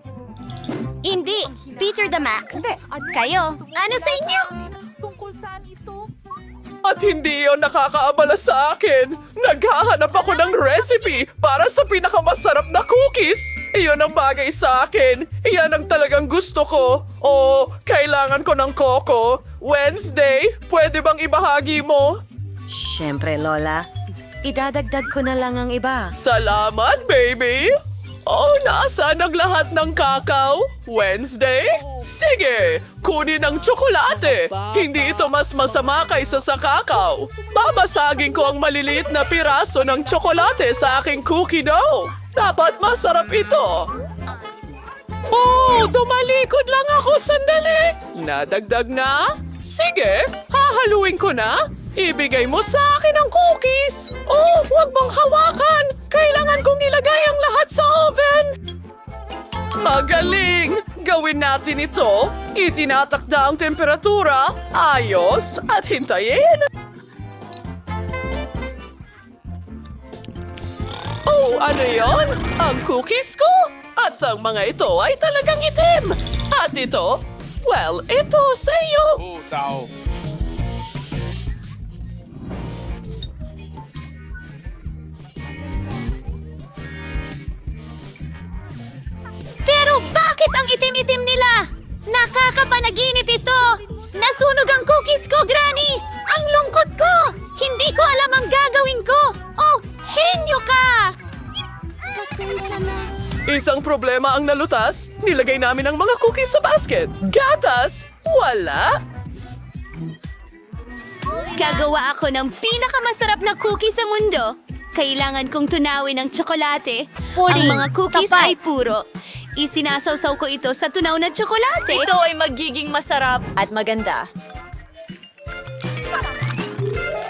Hindi. Peter the Max. Kayo, ano sa inyo? At hindi yon nakakaabala sa akin. Naghahanap ako ng recipe para sa pinakamasarap na cookies. Iyon ang bagay sa akin. Iyan ang talagang gusto ko. O, kailangan ko ng coco. Wednesday, pwede bang ibahagi mo? Siyempre, Lola. Idadagdag ko na lang ang iba. Salamat, baby! Oh, nasaan ang lahat ng kakao? Wednesday? Sige, kunin ang tsokolate. Hindi ito mas masama kaysa sa kakao. Babasagin ko ang maliliit na piraso ng tsokolate sa aking cookie dough. Dapat masarap ito. Oh, tumalikod lang ako sandali. Nadagdag na? Sige, hahaluin ko na. Ibigay mo sa akin ang cookies! Oh, huwag mong hawakan! Kailangan kong ilagay ang lahat sa oven! Magaling! Gawin natin ito. Itinatakda ang temperatura. Ayos at hintayin. Oh, ano yon? Ang cookies ko? At ang mga ito ay talagang itim. At ito? Well, ito sa iyo. Oh, tao. Pero bakit ang itim-itim nila? Nakakapanaginip ito! Nasunog ang cookies ko, Granny! Ang lungkot ko! Hindi ko alam ang gagawin ko! Oh, henyo ka! Pasensya na. Isang problema ang nalutas. Nilagay namin ang mga cookies sa basket. Gatas? Wala. Gagawa ako ng pinakamasarap na cookie sa mundo. Kailangan kong tunawin ang tsokolate. Ang mga cookies ay puro. Isinasawsaw ko ito sa tunaw na tsokolate. Ito ay magiging masarap at maganda.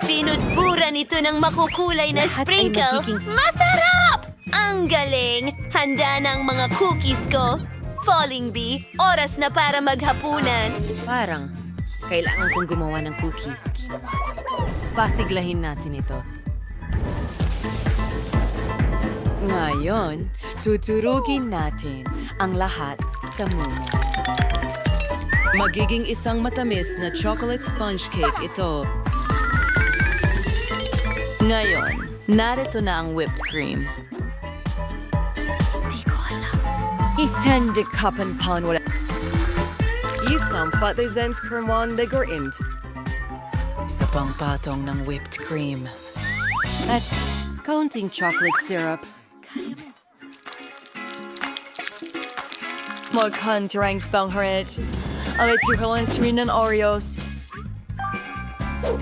Pinudburan ito ng makukulay na sprinkle. Masarap! Ang galing! Handa na ang mga cookies ko. Falling Bee, oras na para maghapunan. Parang, kailangan kong gumawa ng cookie. Pasiglahin natin ito. Ngayon, tuturugin natin ang lahat sa muna. Magiging isang matamis na chocolate sponge cake ito. Ngayon, narito na ang whipped cream. Di ko alam. Isang dekapan pan wala. Isang fatizens kermon de gorind. Isa pang patong ng whipped cream. At kaunting chocolate syrup. Maghantirang spangharit. Alit suhalan stream ng Oreos.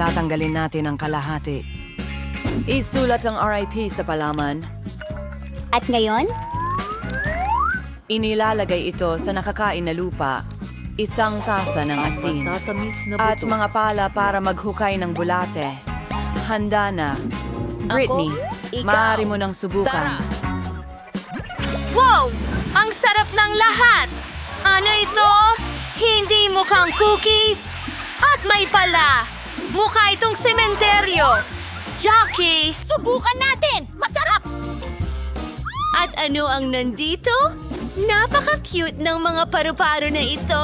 Tatanggalin natin ang kalahati. Isulat ang RIP sa palaman. At ngayon? Inilalagay ito sa nakakain na lupa. Isang tasa ng asin. At mga pala para maghukay ng bulate. Handa na. Britney, maaari mo nang subukan. Wow! Ang sarap ng lahat! Ano ito? Hindi mukhang cookies? At may pala! Mukha itong sementeryo! Jackie! Subukan natin! Masarap! At ano ang nandito? Napaka-cute ng mga paru-paro na ito.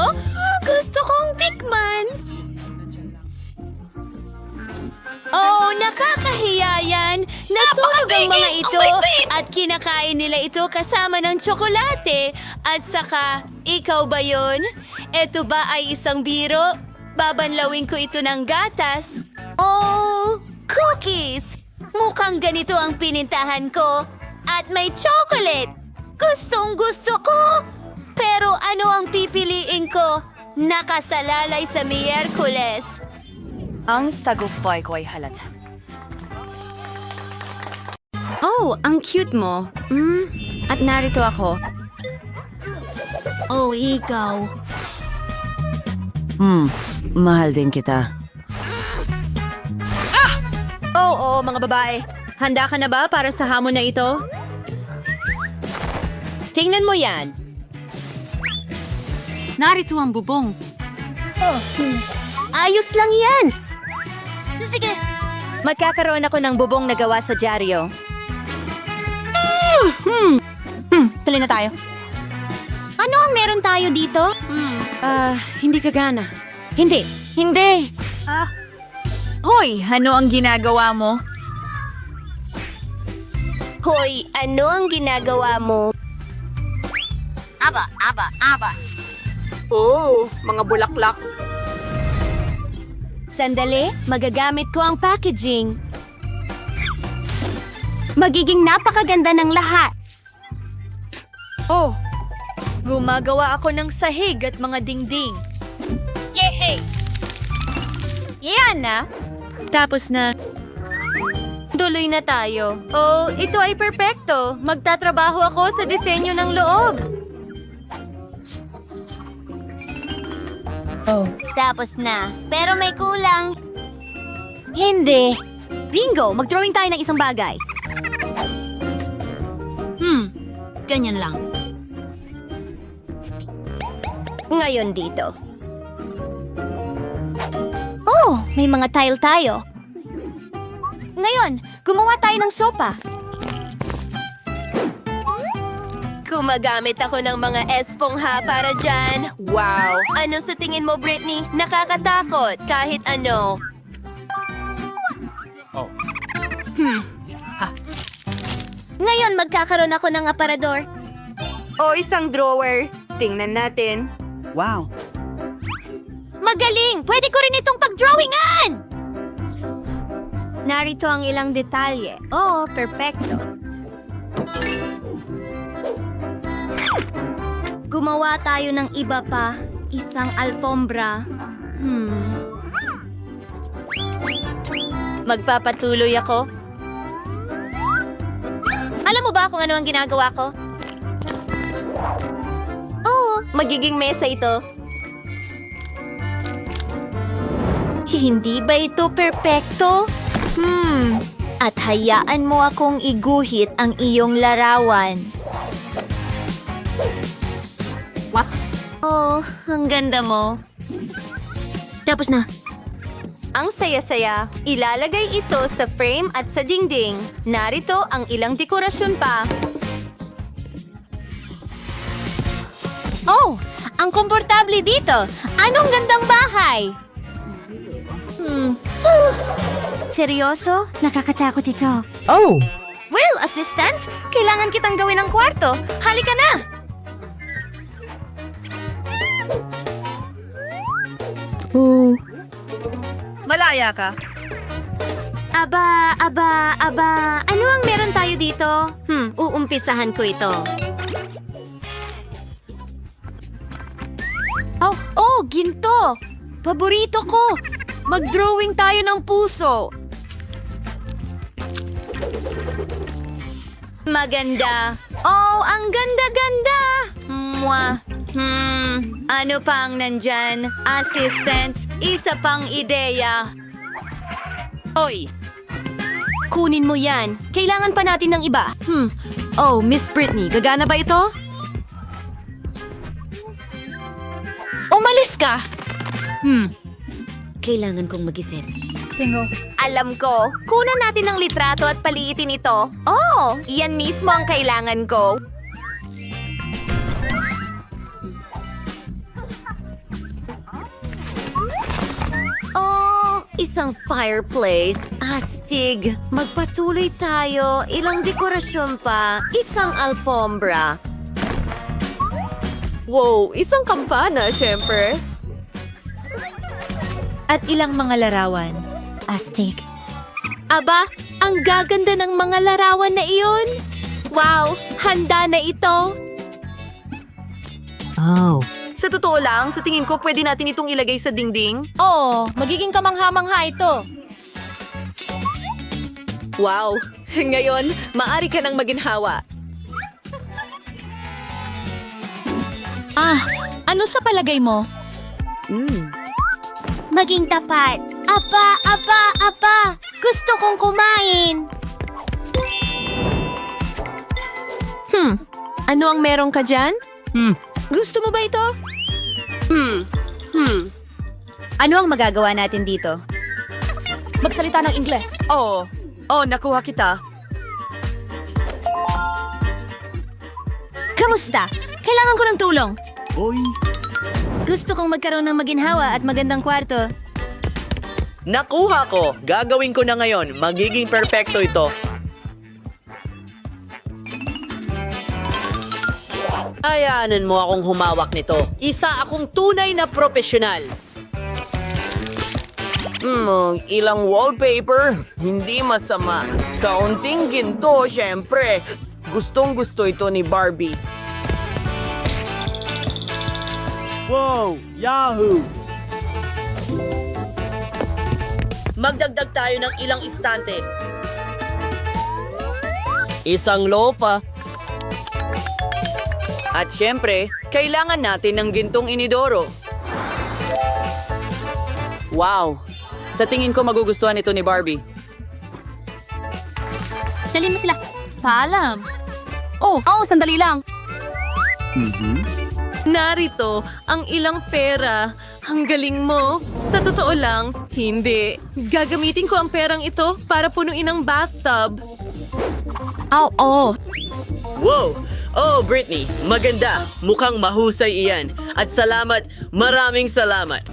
Gusto kong tikman. Oh, nakakahiya yan. Nasunog ang mga ito at kinakain nila ito kasama ng tsokolate. At saka, ikaw ba yun? Ito ba ay isang biro? Babanlawin ko ito ng gatas. Oh, cookies! Mukhang ganito ang pinintahan ko. At may chocolate. Gustong gusto ko. Pero ano ang pipiliin ko? Nakasalalay sa Miyerkules. Ang stagofy ko ay halata. Oh, ang cute mo. At narito ako. Oh, ikaw. Mahal din kita. Oo, mga babae. Handa ka na ba para sa hamon na ito? Tingnan mo yan. Narito ang bubong. Ayos lang yan. Sige. Magkakaroon ako ng bubong na gawa sa dyaryo. Tuloy na tayo. Ano ang meron tayo dito? Hindi ka gana. Hindi. Hindi. Hoy, ano ang ginagawa mo? Hoy, ano ang ginagawa mo? Aba. Oh, mga bulaklak. Sandali, magagamit ko ang packaging. Magiging napakaganda ng lahat. Oh, gumagawa ako ng sahig at mga dingding. Yan na. Tapos na. Tuloy na tayo. Oh, ito ay perpekto. Magtatrabaho ako sa disenyo ng loob. Tapos na. Pero may kulang. Hindi. Bingo! Mag-drawing tayo ng isang bagay. Ganyan lang. Ngayon dito. Oh, may mga tile tayo. Ngayon, gumawa tayo ng sopa. Gumagamit ako ng mga espongha para dyan. Wow! Ano sa tingin mo, Britney? Nakakatakot kahit ano. Oh. Ngayon, magkakaroon ako ng aparador. O isang drawer. Tingnan natin. Wow. Magaling! Pwede ko rin itong pag-drawingan! Narito ang ilang detalye. Oh, perpekto. Gumawa tayo ng iba pa. Isang alpombra. Magpapatuloy ako. Alam mo ba kung ano ang ginagawa ko? Oo, magiging mesa ito. Hindi ba ito perpekto? At hayaan mo akong iguhit ang iyong larawan. What? Oh, ang ganda mo. Tapos na. Ang saya-saya, ilalagay ito sa frame at sa dingding. Narito ang ilang dekorasyon pa. Oh, ang komportable dito. Anong gandang bahay. Seryoso? Nakakatakot ito. Oh! Well, assistant, kailangan kitang gawin ang kwarto. Halika na! Malaya ka. Aba. Ano ang meron tayo dito? Uumpisahan ko ito. Oh, ginto! Paborito ko! Mag-drawing tayo ng puso. Maganda. Oh, ang ganda-ganda. Mwah. Ano pa ang nandyan? Assistant, isa pang ideya. Oy, Kunin mo yan. Kailangan pa natin ng iba. Oh, Miss Britney, gagana ba ito? Umalis ka. Kailangan kong mag-isip. Alam ko. Kunan natin ng litrato at paliitin ito. Oh, iyan mismo ang kailangan ko. Oh, isang fireplace. Astig. Magpatuloy tayo. Ilang dekorasyon pa. Isang alpombra. Wow, isang kampana, syempre. At ilang mga larawan. Astig. Aba, ang gaganda ng mga larawan na iyon. Wow, handa na ito. Sa totoo lang, sa tingin ko pwede natin itong ilagay sa dingding. Oo, magiging kamangha-mangha ito. Wow, ngayon, maari ka nang maginhawa. Ano sa palagay mo? Maging tapat. Apa. Gusto kong kumain. Ano ang meron ka dyan? Gusto mo ba ito? Ano ang magagawa natin dito? Magsalita ng Ingles. Oh, nakuha kita. Kamusta? Kailangan ko ng tulong. Oy! Gusto kong magkaroon ng maginhawa at magandang kwarto. Nakuha ko! Gagawin ko na ngayon. Magiging perpekto ito. Ayanan mo akong humawak nito. Isa akong tunay na profesional. Ilang wallpaper? Hindi masama. Kaunting ginto, syempre. Gustong-gusto ito ni Barbie. Wow! Yahoo! Magdagdag tayo ng ilang istante. Isang lofa. At syempre, kailangan natin ng gintong inidoro. Wow! Sa tingin ko magugustuhan ito ni Barbie. Dalhin mo sila. Paalam. Oh, sandali lang. Narito ang ilang pera. Ang galing mo. Sa totoo lang, hindi. Gagamitin ko ang perang ito para punuin ang bathtub. Oh. Wow! Oh, Britney, maganda. Mukhang mahusay iyan. At salamat, maraming salamat.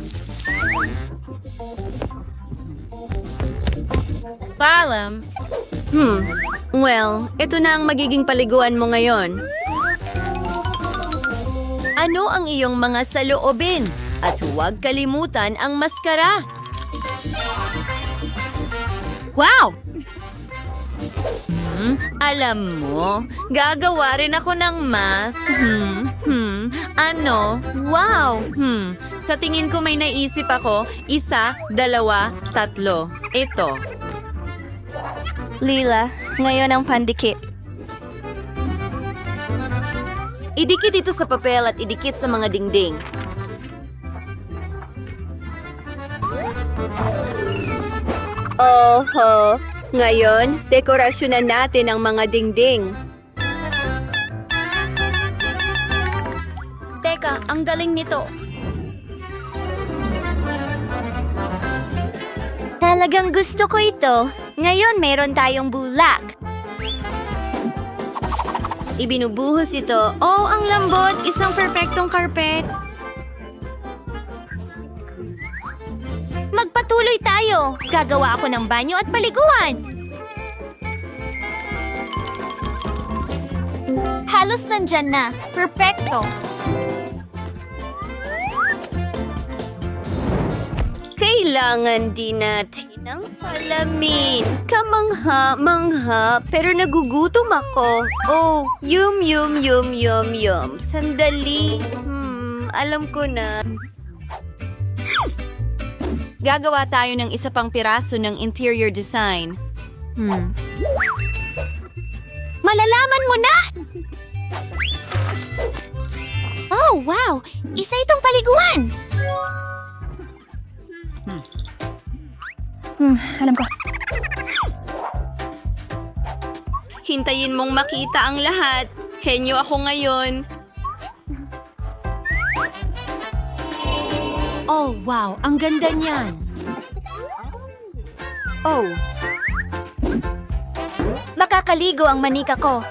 Paalam. Well, ito na ang magiging paliguan mo ngayon. Ano ang iyong mga saloobin? At huwag kalimutan ang maskara. Wow! Alam mo, gagawa rin ako ng mask. Ano? Wow! Sa tingin ko may naisip ako. 1, 2, 3. Ito. Lila, ngayon ang pandikit. Idikit ito sa papel at idikit sa mga dingding. Oho, ngayon, dekorasyonan natin ang mga dingding. Teka, ang galing nito. Talagang gusto ko ito. Ngayon, meron tayong bulak. Ibinubuhos ito. Oh, ang lambot! Isang perpektong karpet. Magpatuloy tayo. Gagawa ako ng banyo at paliguan. Halos nandyan na. Perpekto. Kailangan din natin ng salamin. Kamangha-mangha, pero nagugutom ako. Oh, yum. Sandali. Alam ko na. Gagawa tayo ng isa pang piraso ng interior design. Malalaman mo na! Oh, wow! Isa itong paliguan! Alam ko. Hintayin mong makita ang lahat. Henyo ako ngayon. Oh, wow. Ang ganda niyan. Oh. Makakaligo ang manika ko.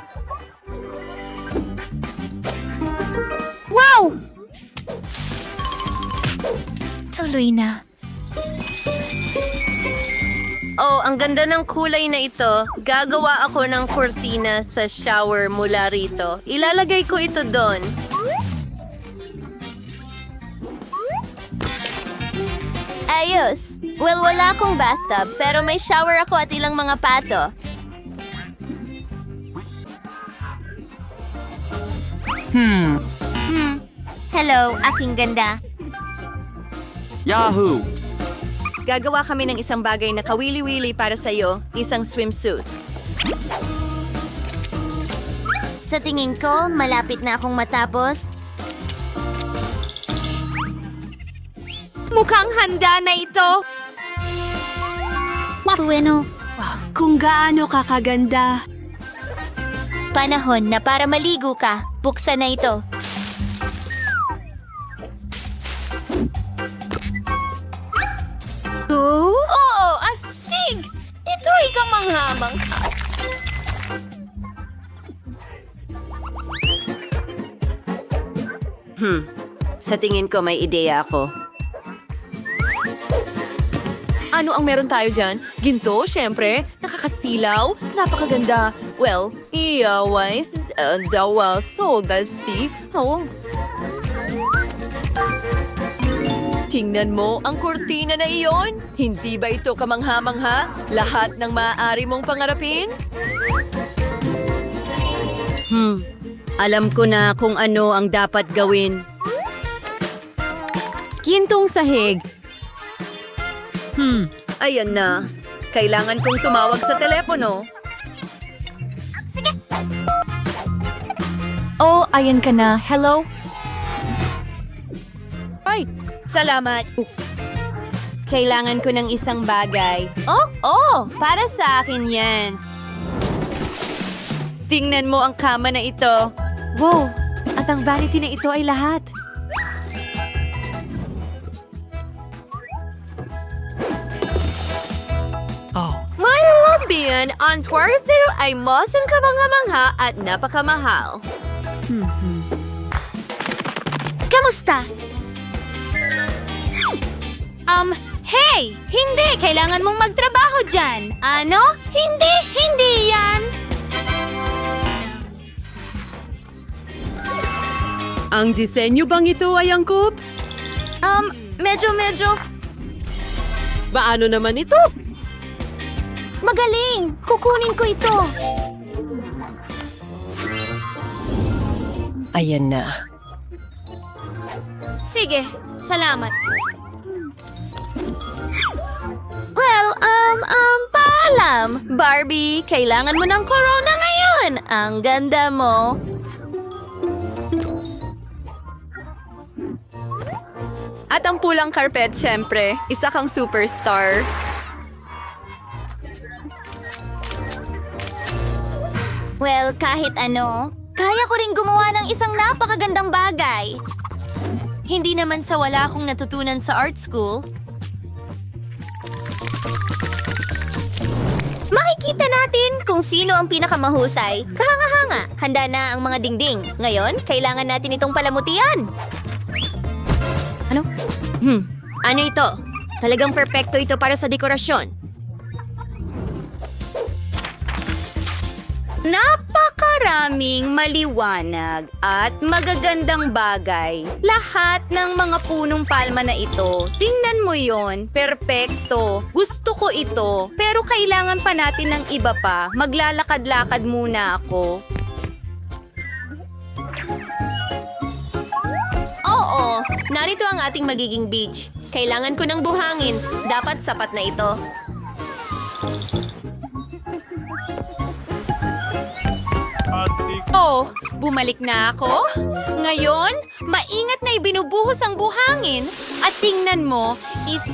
Wow! Tuloy na. Oh, ang ganda ng kulay na ito. Gagawa ako ng kurtina sa shower mula rito. Ilalagay ko ito doon. Ayos. Well, wala akong bathtub, pero may shower ako at ilang mga pato. Hello, aking ganda. Yahoo! Gagawa kami ng isang bagay na kawili-wili para sa'yo, isang swimsuit. Sa tingin ko, malapit na akong matapos. Mukhang handa na ito! Bueno, Kung gaano kakaganda. panahon na para maligo ka. Buksan na ito. Oh? Oo, astig! Ito'y kamangha-mangha. Sa tingin ko may ideya ako. Ano ang meron tayo dyan? Ginto, syempre. Nakakasilaw. Napakaganda. Well, iawais, dawa, so, si. Oh. Tingnan mo ang kurtina na iyon. Hindi ba ito kamangha-mangha? Lahat ng maaari mong pangarapin? Alam ko na kung ano ang dapat gawin. Gintong sahig. Ayan na. Kailangan kong tumawag sa telepono. Oh, ayan ka na. Hello? Salamat. Kailangan ko ng isang bagay. Oh, para sa akin yan. Tingnan mo ang kama na ito. Wow! At ang vanity na ito ay lahat. May hobbian, ang Squaresito ay mosong kamangha-mangha at napakamahal. Kamusta? Hey! Hindi! Kailangan mong magtrabaho dyan. Ano? Hindi yan! Ang disenyo bang ito ay angkop? Medyo. Paano naman ito? Magaling! Kukunin ko ito. Ayan na. Sige, salamat. Well, paalam. Barbie, kailangan mo ng corona ngayon. Ang ganda mo. At ang pulang carpet, syempre. Isa kang superstar. Well, kahit ano, kaya ko rin gumawa ng isang napakagandang bagay. Hindi naman sa wala akong natutunan sa art school. Makikita natin kung sino ang pinakamahusay. Kahanga-hanga, handa na ang mga dingding. Ngayon, kailangan natin itong palamutian. Ano ito? Talagang perpekto ito para sa dekorasyon. Napakaraming maliwanag at magagandang bagay. Lahat ng mga punong palma na ito. Tingnan mo yon, perpekto. Gusto ko ito, pero kailangan pa natin ng iba pa. Maglalakad-lakad muna ako. Oo, narito ang ating magiging beach. Kailangan ko ng buhangin. Dapat sapat na ito. Oh, bumalik na ako. Ngayon, maingat na ibinubuhos ang buhangin. At tingnan mo, 1,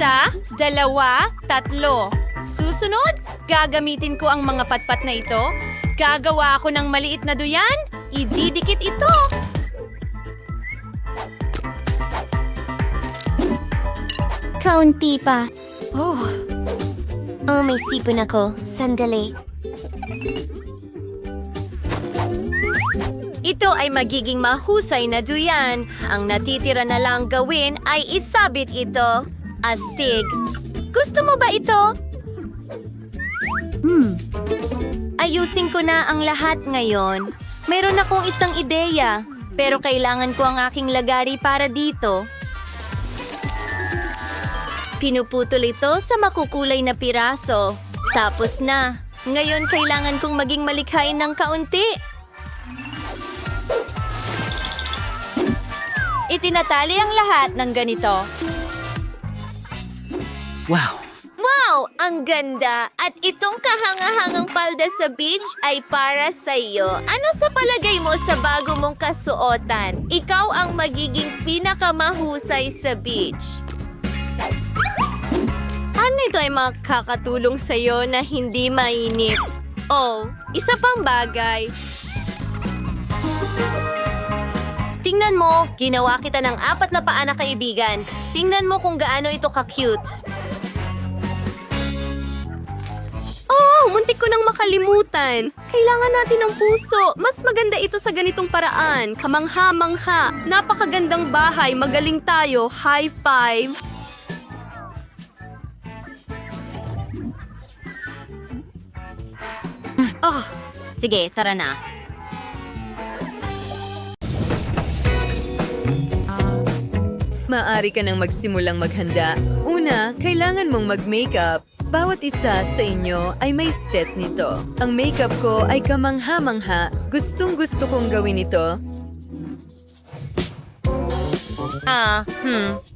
2, 3. Susunod, gagamitin ko ang mga patpat na ito. Gagawa ako ng maliit na duyan. Ididikit ito. Kaunti pa. Oh, May sipon ako. Sandali. Ito ay magiging mahusay na duyan. Ang natitira na lang gawin ay isabit ito. Astig. Gusto mo ba ito? Ayusin ko na ang lahat ngayon. Meron akong isang ideya, pero kailangan ko ang aking lagari para dito. Pinuputol ito sa makukulay na piraso. Tapos na. Ngayon kailangan kong maging malikhain ng kaunti. Itinatali ang lahat ng ganito. Wow! Wow! Ang ganda! At itong kahanga-hangang palda sa beach ay para sa iyo. Ano sa palagay mo sa bago mong kasuotan? Ikaw ang magiging pinakamahusay sa beach. Ano ito ay makakatulong sa iyo na hindi mainip? Oh, isa pang bagay. Tingnan mo, ginawa kita ng 4 na paa na kaibigan. Tingnan mo kung gaano ito ka-cute. Oh, muntik ko nang makalimutan. Kailangan natin ng puso. Mas maganda ito sa ganitong paraan. Kamangha-mangha. Napakagandang bahay. Magaling tayo. High five. Sige, tara na. Maaari ka nang magsimulang maghanda. Una, kailangan mong mag-makeup. Bawat isa sa inyo ay may set nito. Ang makeup ko ay kamangha-mangha. Gustong-gusto kong gawin ito.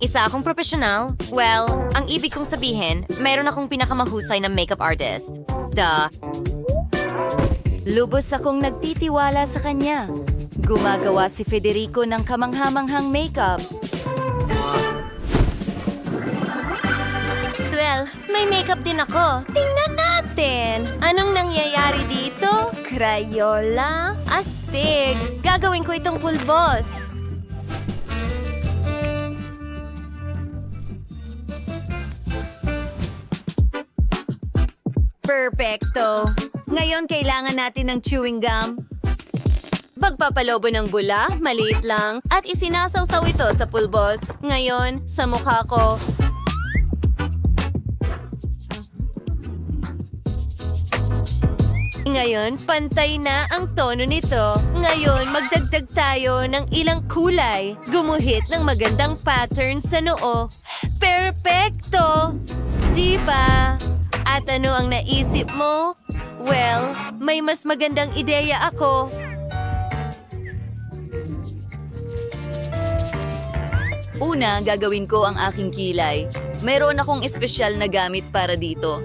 Isa akong profesional. Well, ang ibig kong sabihin, meron akong pinakamahusay na makeup artist. Duh. Lubos akong nagtitiwala sa kanya. Gumagawa si Federico ng kamangha-manghang makeup. Well, may makeup din ako. Tingnan natin. Anong nangyayari dito? Crayola? Astig. Gagawin ko itong pulbos. Perfecto. Ngayon kailangan natin ng chewing gum. Pagpapalobo ng bula, maliit lang, at isinasawsaw ito sa pulbos. Ngayon, sa mukha ko. Ngayon, pantay na ang tono nito. Ngayon, magdagdag tayo ng ilang kulay. Gumuhit ng magandang pattern sa noo. Perfecto! Di ba? At ano ang naisip mo? Well, may mas magandang ideya ako. Una, gagawin ko ang aking kilay. Meron akong espesyal na gamit para dito.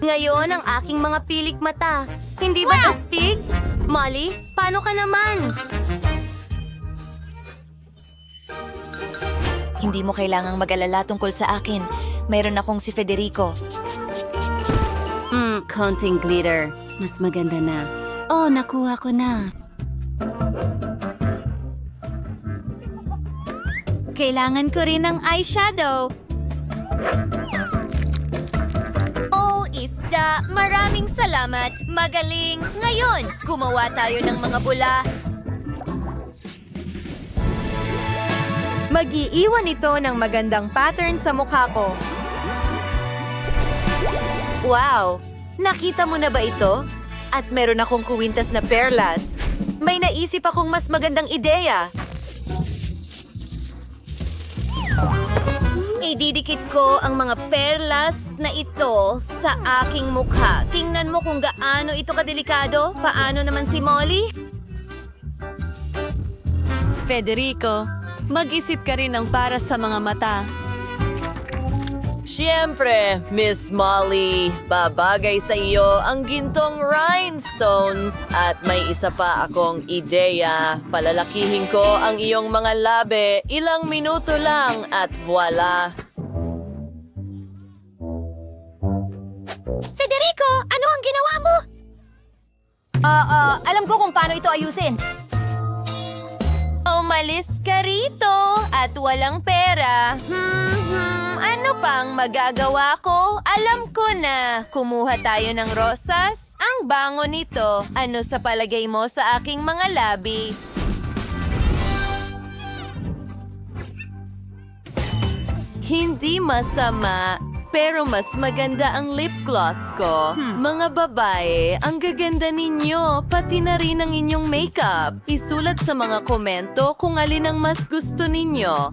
Ngayon ang aking mga pilik mata. Hindi ba astig? Molly, paano ka naman? Hindi mo kailangang mag-alala tungkol sa akin. Mayroon akong si Federico. Konting glitter. Mas maganda na. Oh, nakuha ko na. Kailangan ko rin ng eyeshadow. Oh, isda! Maraming salamat! Magaling! Ngayon, gumawa tayo ng mga bula. Mag-iiwan ito ng magandang pattern sa mukha ko. Wow! Nakita mo na ba ito? At meron akong kuwintas na perlas. May naisip akong mas magandang ideya. Ididikit ko ang mga perlas na ito sa aking mukha. Tingnan mo kung gaano ito kadelikado. Paano naman si Molly? Federico, mag-isip ka rin ng para sa mga mata. Siyempre, Miss Molly, babagay sa iyo ang gintong rhinestones. At may isa pa akong ideya. Palalakihin ko ang iyong mga labi. Ilang minuto lang at voila. Federico, ano ang ginawa mo? Alam ko kung paano ito ayusin. Umalis ka rito at walang pera. Ano pang magagawa ko? Alam ko na. Kumuha tayo ng rosas. Ang bango nito. Ano sa palagay mo sa aking mga labi? Hindi masama. Pero mas maganda ang lip gloss ko. Mga babae, ang gaganda ninyo, pati na rin ang inyong makeup. Isulat sa mga komento kung alin ang mas gusto ninyo.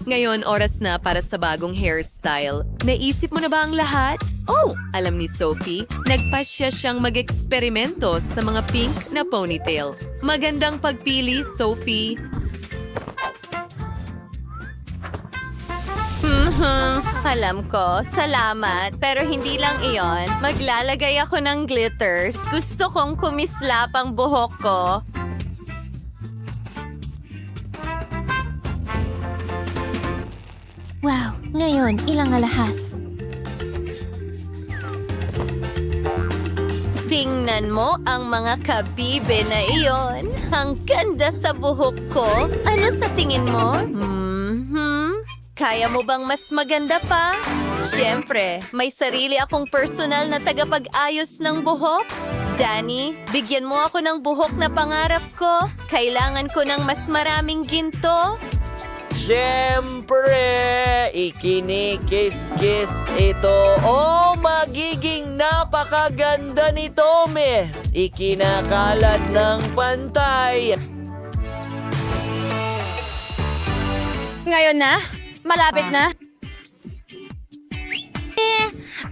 Ngayon, oras na para sa bagong hairstyle. Naisip mo na ba ang lahat? Oh, alam ni Sophie, nagpasya siyang mag-eksperimento sa mga pink na ponytail. Magandang pagpili, Sophie. Alam ko, salamat. Pero hindi lang iyon. Maglalagay ako ng glitters. Gusto kong kumislap ang buhok ko. Wow, ngayon, ilang alahas. Tingnan mo ang mga kabibe na iyon. Ang ganda sa buhok ko. Ano sa tingin mo? Kaya mo bang mas maganda pa? Siyempre, may sarili akong personal na tagapag-ayos ng buhok. Danny, bigyan mo ako ng buhok na pangarap ko. Kailangan ko ng mas maraming ginto. Siyempre, ikinikis-kis ito. Oh, magiging napakaganda nito, miss. Ikinakalat ng pantay. Ngayon na? Malapit na?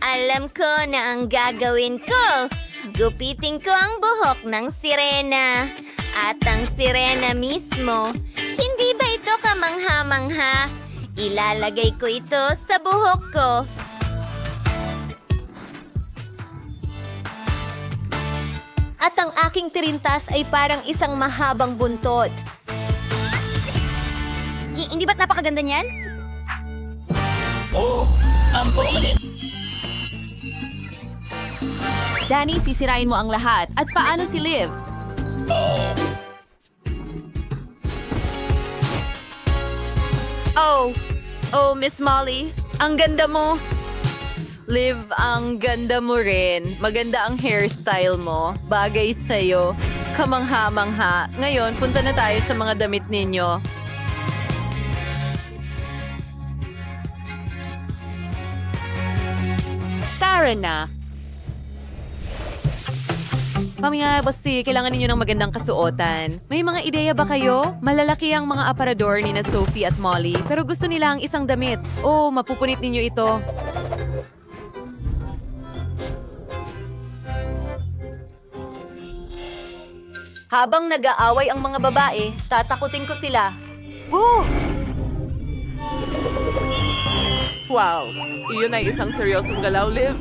Alam ko na ang gagawin ko. Gupitin ko ang buhok ng sirena. At ang sirena mismo, hindi ba ito kamangha-mangha? Ilalagay ko ito sa buhok ko. At ang aking tirintas ay parang isang mahabang buntot. Hindi ba't napakaganda niyan? Danny, sisirain mo ang lahat. At paano si Liv? Oh, Miss Molly, ang ganda mo. Liv, ang ganda mo rin. Maganda ang hairstyle mo. Bagay sa'yo. Kamangha-mangha. Ngayon, punta na tayo sa mga damit ninyo. Tara na. Paminga, basti, kailangan ninyo ng magandang kasuotan. May mga ideya ba kayo? Malalaki ang mga aparador ni na Sophie at Molly, pero gusto nila ang isang damit. Oh, mapupunit ninyo ito. Habang nag-aaway ang mga babae, tatakutin ko sila. Boo! Wow, iyon ay isang seryosong galaw, Liv.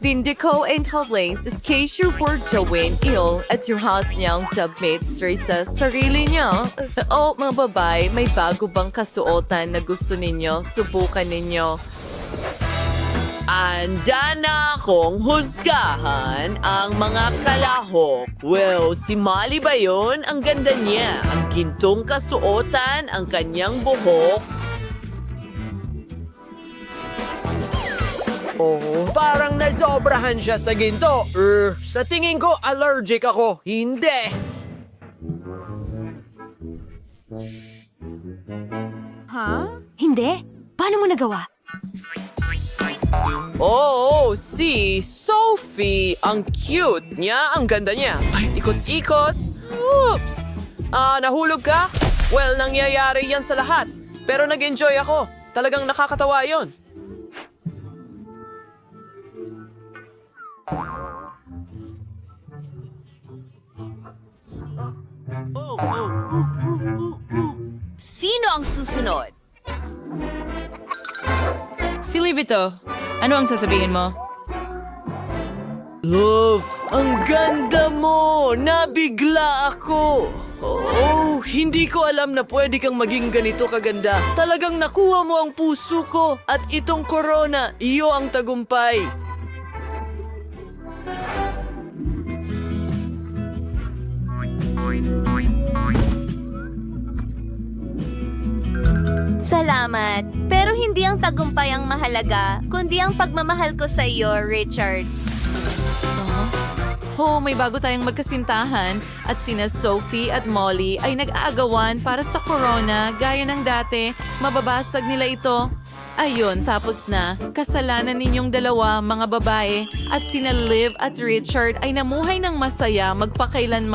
Dindico and Hovlanes is case your word Joanne ill at your house niyang jobbmate sa sarili niya. Oh, mga babae, may bago bang kasuotan na gusto ninyo? Subukan ninyo. Anda na akong husgahan ang mga kalahok. Well, si Molly ba yun? Ang ganda niya. Ang gintong kasuotan, ang kanyang buhok. Oh, parang nasobrahan siya sa ginto. Sa tingin ko, allergic ako. Hindi. Hindi? Paano mo nagawa? Oh, si Sophie. Ang cute niya. Ang ganda niya. Ay, ikot-ikot. Oops. Nahulog ka? Well, nangyayari yan sa lahat. Pero nag-enjoy ako. Talagang nakakatawa yon. Sino ang susunod? Si Liv ito. Ano ang sasabihin mo? Love, ang ganda mo! Nabigla ako! Oh, hindi ko alam na pwede kang maging ganito kaganda. Talagang nakuha mo ang puso ko at itong corona, iyo ang tagumpay. Salamat. Pero hindi ang tagumpay ang mahalaga, kundi ang pagmamahal ko sa iyo, Richard. Oh, may bago tayong magkasintahan at sina Sophie at Molly ay nag-aagawan para sa corona gaya ng dati. Mababasag nila ito. Ayun, tapos na. Kasalanan ninyong dalawa, mga babae, at sina Liv at Richard ay namuhay ng masaya magpakailanman.